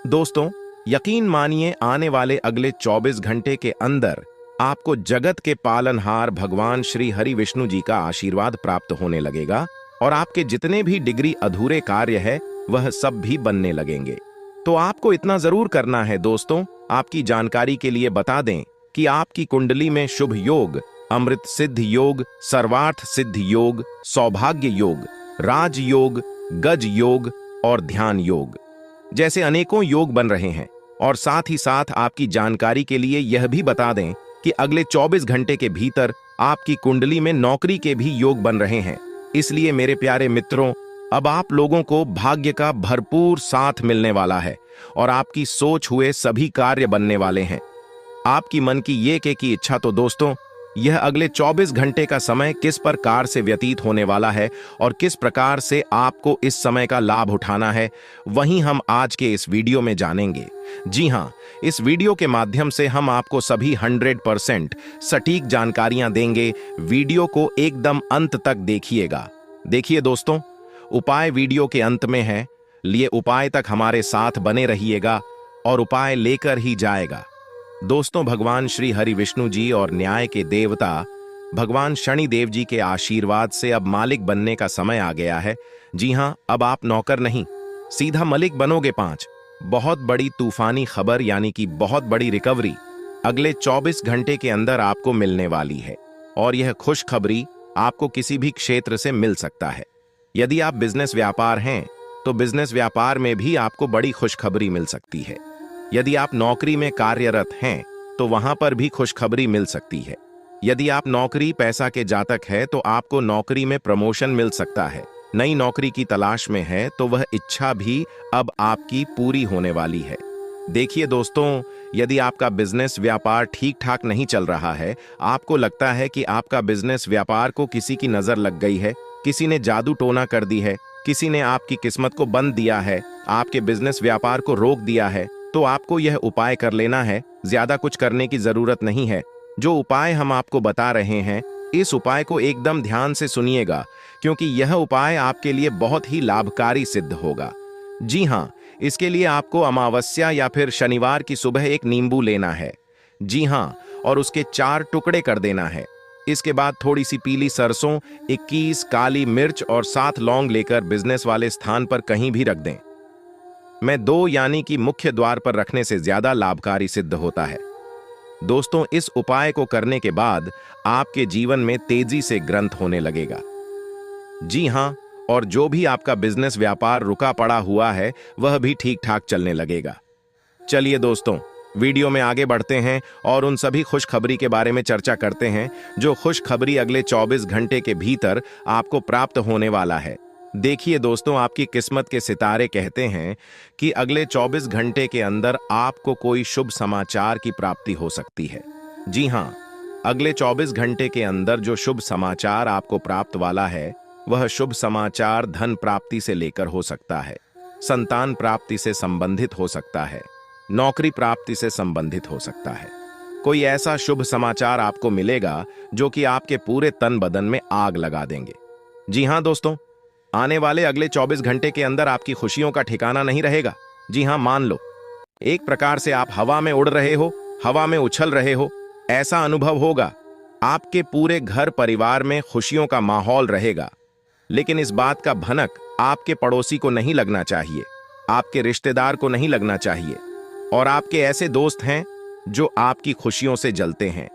दोस्तों, यकीन मानिए, आने वाले अगले 24 घंटे के अंदर आपको जगत के पालनहार भगवान श्री हरि विष्णु जी का आशीर्वाद प्राप्त होने लगेगा और आपके जितने भी डिग्री अधूरे कार्य है वह सब भी बनने लगेंगे। तो आपको इतना जरूर करना है दोस्तों, आपकी जानकारी के लिए बता दें कि आपकी कुंडली में शुभ योग, अमृत सिद्ध योग, सर्वार्थ सिद्ध योग, सौभाग्य योग, राज योग, गज योग और ध्यान योग जैसे अनेकों योग बन रहे हैं। और साथ ही साथ आपकी जानकारी के लिए यह भी बता दें कि अगले 24 घंटे के भीतर आपकी कुंडली में नौकरी के भी योग बन रहे हैं। इसलिए मेरे प्यारे मित्रों, अब आप लोगों को भाग्य का भरपूर साथ मिलने वाला है और आपकी सोच हुए सभी कार्य बनने वाले हैं। आपकी मन की ये की इच्छा। तो दोस्तों, यह अगले 24 घंटे का समय किस प्रकार से व्यतीत होने वाला है और किस प्रकार से आपको इस समय का लाभ उठाना है, वहीं हम आज के इस वीडियो में जानेंगे। जी हां, इस वीडियो के माध्यम से हम आपको सभी 100% सटीक जानकारियां देंगे। वीडियो को एकदम अंत तक देखिएगा। देखिए दोस्तों, उपाय वीडियो के अंत में है, लिए उपाय तक हमारे साथ बने रहिएगा और उपाय लेकर ही जाएगा। दोस्तों, भगवान श्री हरि विष्णु जी और न्याय के देवता भगवान शनि देव जी के आशीर्वाद से अब मालिक बनने का समय आ गया है। जी हां, अब आप नौकर नहीं, सीधा मलिक बनोगे। 5 बहुत बड़ी तूफानी खबर यानी कि बहुत बड़ी रिकवरी अगले 24 घंटे के अंदर आपको मिलने वाली है और यह खुशखबरी आपको किसी भी क्षेत्र से मिल सकता है। यदि आप बिजनेस व्यापार हैं तो बिजनेस व्यापार में भी आपको बड़ी खुशखबरी मिल सकती है। यदि आप नौकरी में कार्यरत हैं तो वहां पर भी खुशखबरी मिल सकती है। यदि आप नौकरी पैसा के जातक है तो आपको नौकरी में प्रमोशन मिल सकता है। नई नौकरी की तलाश में है तो वह इच्छा भी अब आपकी पूरी होने वाली है। देखिए दोस्तों, यदि आपका बिजनेस व्यापार ठीक ठाक नहीं चल रहा है, आपको लगता है कि आपका बिजनेस व्यापार को किसी की नजर लग गई है, किसी ने जादू टोना कर दी है, किसी ने आपकी किस्मत को बंद दिया है, आपके बिजनेस व्यापार को रोक दिया है, तो आपको यह उपाय कर लेना है। ज्यादा कुछ करने की जरूरत नहीं है। जो उपाय हम आपको बता रहे हैं, इस उपाय को एकदम ध्यान से सुनिएगा, क्योंकि यह उपाय आपके लिए बहुत ही लाभकारी सिद्ध होगा। जी हाँ, इसके लिए आपको अमावस्या या फिर शनिवार की सुबह एक नींबू लेना है। जी हाँ, और उसके 4 टुकड़े कर देना है। इसके बाद थोड़ी सी पीली सरसों, 21 काली मिर्च और 7 लौंग लेकर बिजनेस वाले स्थान पर कहीं भी रख दें। मैं 2 यानी कि मुख्य द्वार पर रखने से ज्यादा लाभकारी सिद्ध होता है। दोस्तों, इस उपाय को करने के बाद आपके जीवन में तेजी से ग्रंथ होने लगेगा। जी हां, और जो भी आपका बिजनेस व्यापार रुका पड़ा हुआ है वह भी ठीक ठाक चलने लगेगा। चलिए दोस्तों, वीडियो में आगे बढ़ते हैं और उन सभी खुशखबरी के बारे में चर्चा करते हैं जो खुशखबरी अगले 24 घंटे के भीतर आपको प्राप्त होने वाला है। देखिए दोस्तों, आपकी किस्मत के सितारे कहते हैं कि अगले 24 घंटे के अंदर आपको कोई शुभ समाचार की प्राप्ति हो सकती है। जी हाँ, अगले 24 घंटे के अंदर जो शुभ समाचार आपको प्राप्त वाला है वह शुभ समाचार धन प्राप्ति से लेकर हो सकता है, संतान प्राप्ति से संबंधित हो सकता है, नौकरी प्राप्ति से संबंधित हो सकता है। कोई ऐसा शुभ समाचार आपको मिलेगा जो कि आपके पूरे तन बदन में आग लगा देंगे। जी हाँ दोस्तों, आने वाले अगले 24 घंटे के अंदर आपकी खुशियों का ठिकाना नहीं रहेगा। जी हाँ, मान लो एक प्रकार से आप हवा में उड़ रहे हो, हवा में उछल रहे हो, ऐसा अनुभव होगा। आपके पूरे घर परिवार में खुशियों का माहौल रहेगा। लेकिन इस बात का भनक आपके पड़ोसी को नहीं लगना चाहिए, आपके रिश्तेदार को नहीं लगना चाहिए। और आपके ऐसे दोस्त हैं जो आपकी खुशियों से जलते हैं,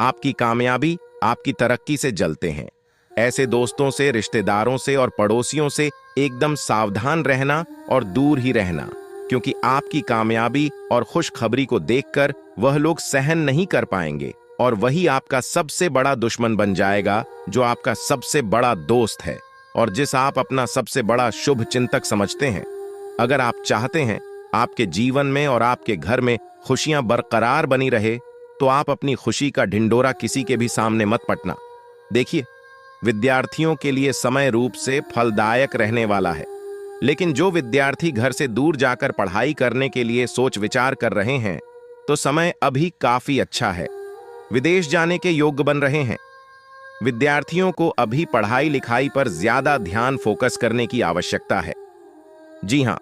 आपकी कामयाबी, आपकी तरक्की से जलते हैं। ऐसे दोस्तों से, रिश्तेदारों से और पड़ोसियों से एकदम सावधान रहना और दूर ही रहना, क्योंकि आपकी कामयाबी और खुशखबरी को देखकर वह लोग सहन नहीं कर पाएंगे और वही आपका सबसे बड़ा दुश्मन बन जाएगा जो आपका सबसे बड़ा दोस्त है और जिस आप अपना सबसे बड़ा शुभ चिंतक समझते हैं। अगर आप चाहते हैं आपके जीवन में और आपके घर में खुशियां बरकरार बनी रहे तो आप अपनी खुशी का ढिंडोरा किसी के भी सामने मत पटना। देखिए, विद्यार्थियों के लिए समय रूप से फलदायक रहने वाला है, लेकिन जो विद्यार्थी घर से दूर जाकर पढ़ाई करने के लिए सोच विचार कर रहे हैं तो समय अभी काफी अच्छा है। विदेश जाने के योग्य बन रहे हैं। विद्यार्थियों को अभी पढ़ाई लिखाई पर ज्यादा ध्यान फोकस करने की आवश्यकता है। जी हां,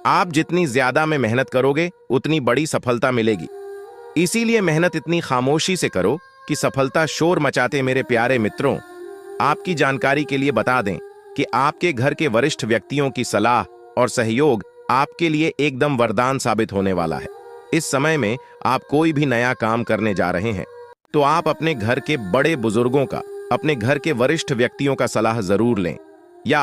आप जितनी ज्यादा में मेहनत करोगे उतनी बड़ी सफलता मिलेगी। इसीलिए मेहनत इतनी खामोशी से करो कि सफलता शोर मचाते। मेरे प्यारे मित्रों, आपकी जानकारी के लिए बता दें कि आपके घर के वरिष्ठ व्यक्तियों की सलाह और सहयोग आपके लिए एकदम वरदान साबित होने वाला है। इस समय में आप कोई भी नया काम करने जा रहे हैं तो आप अपने घर के बड़े बुजुर्गों का, अपने घर के वरिष्ठ व्यक्तियों का सलाह जरूर लें, या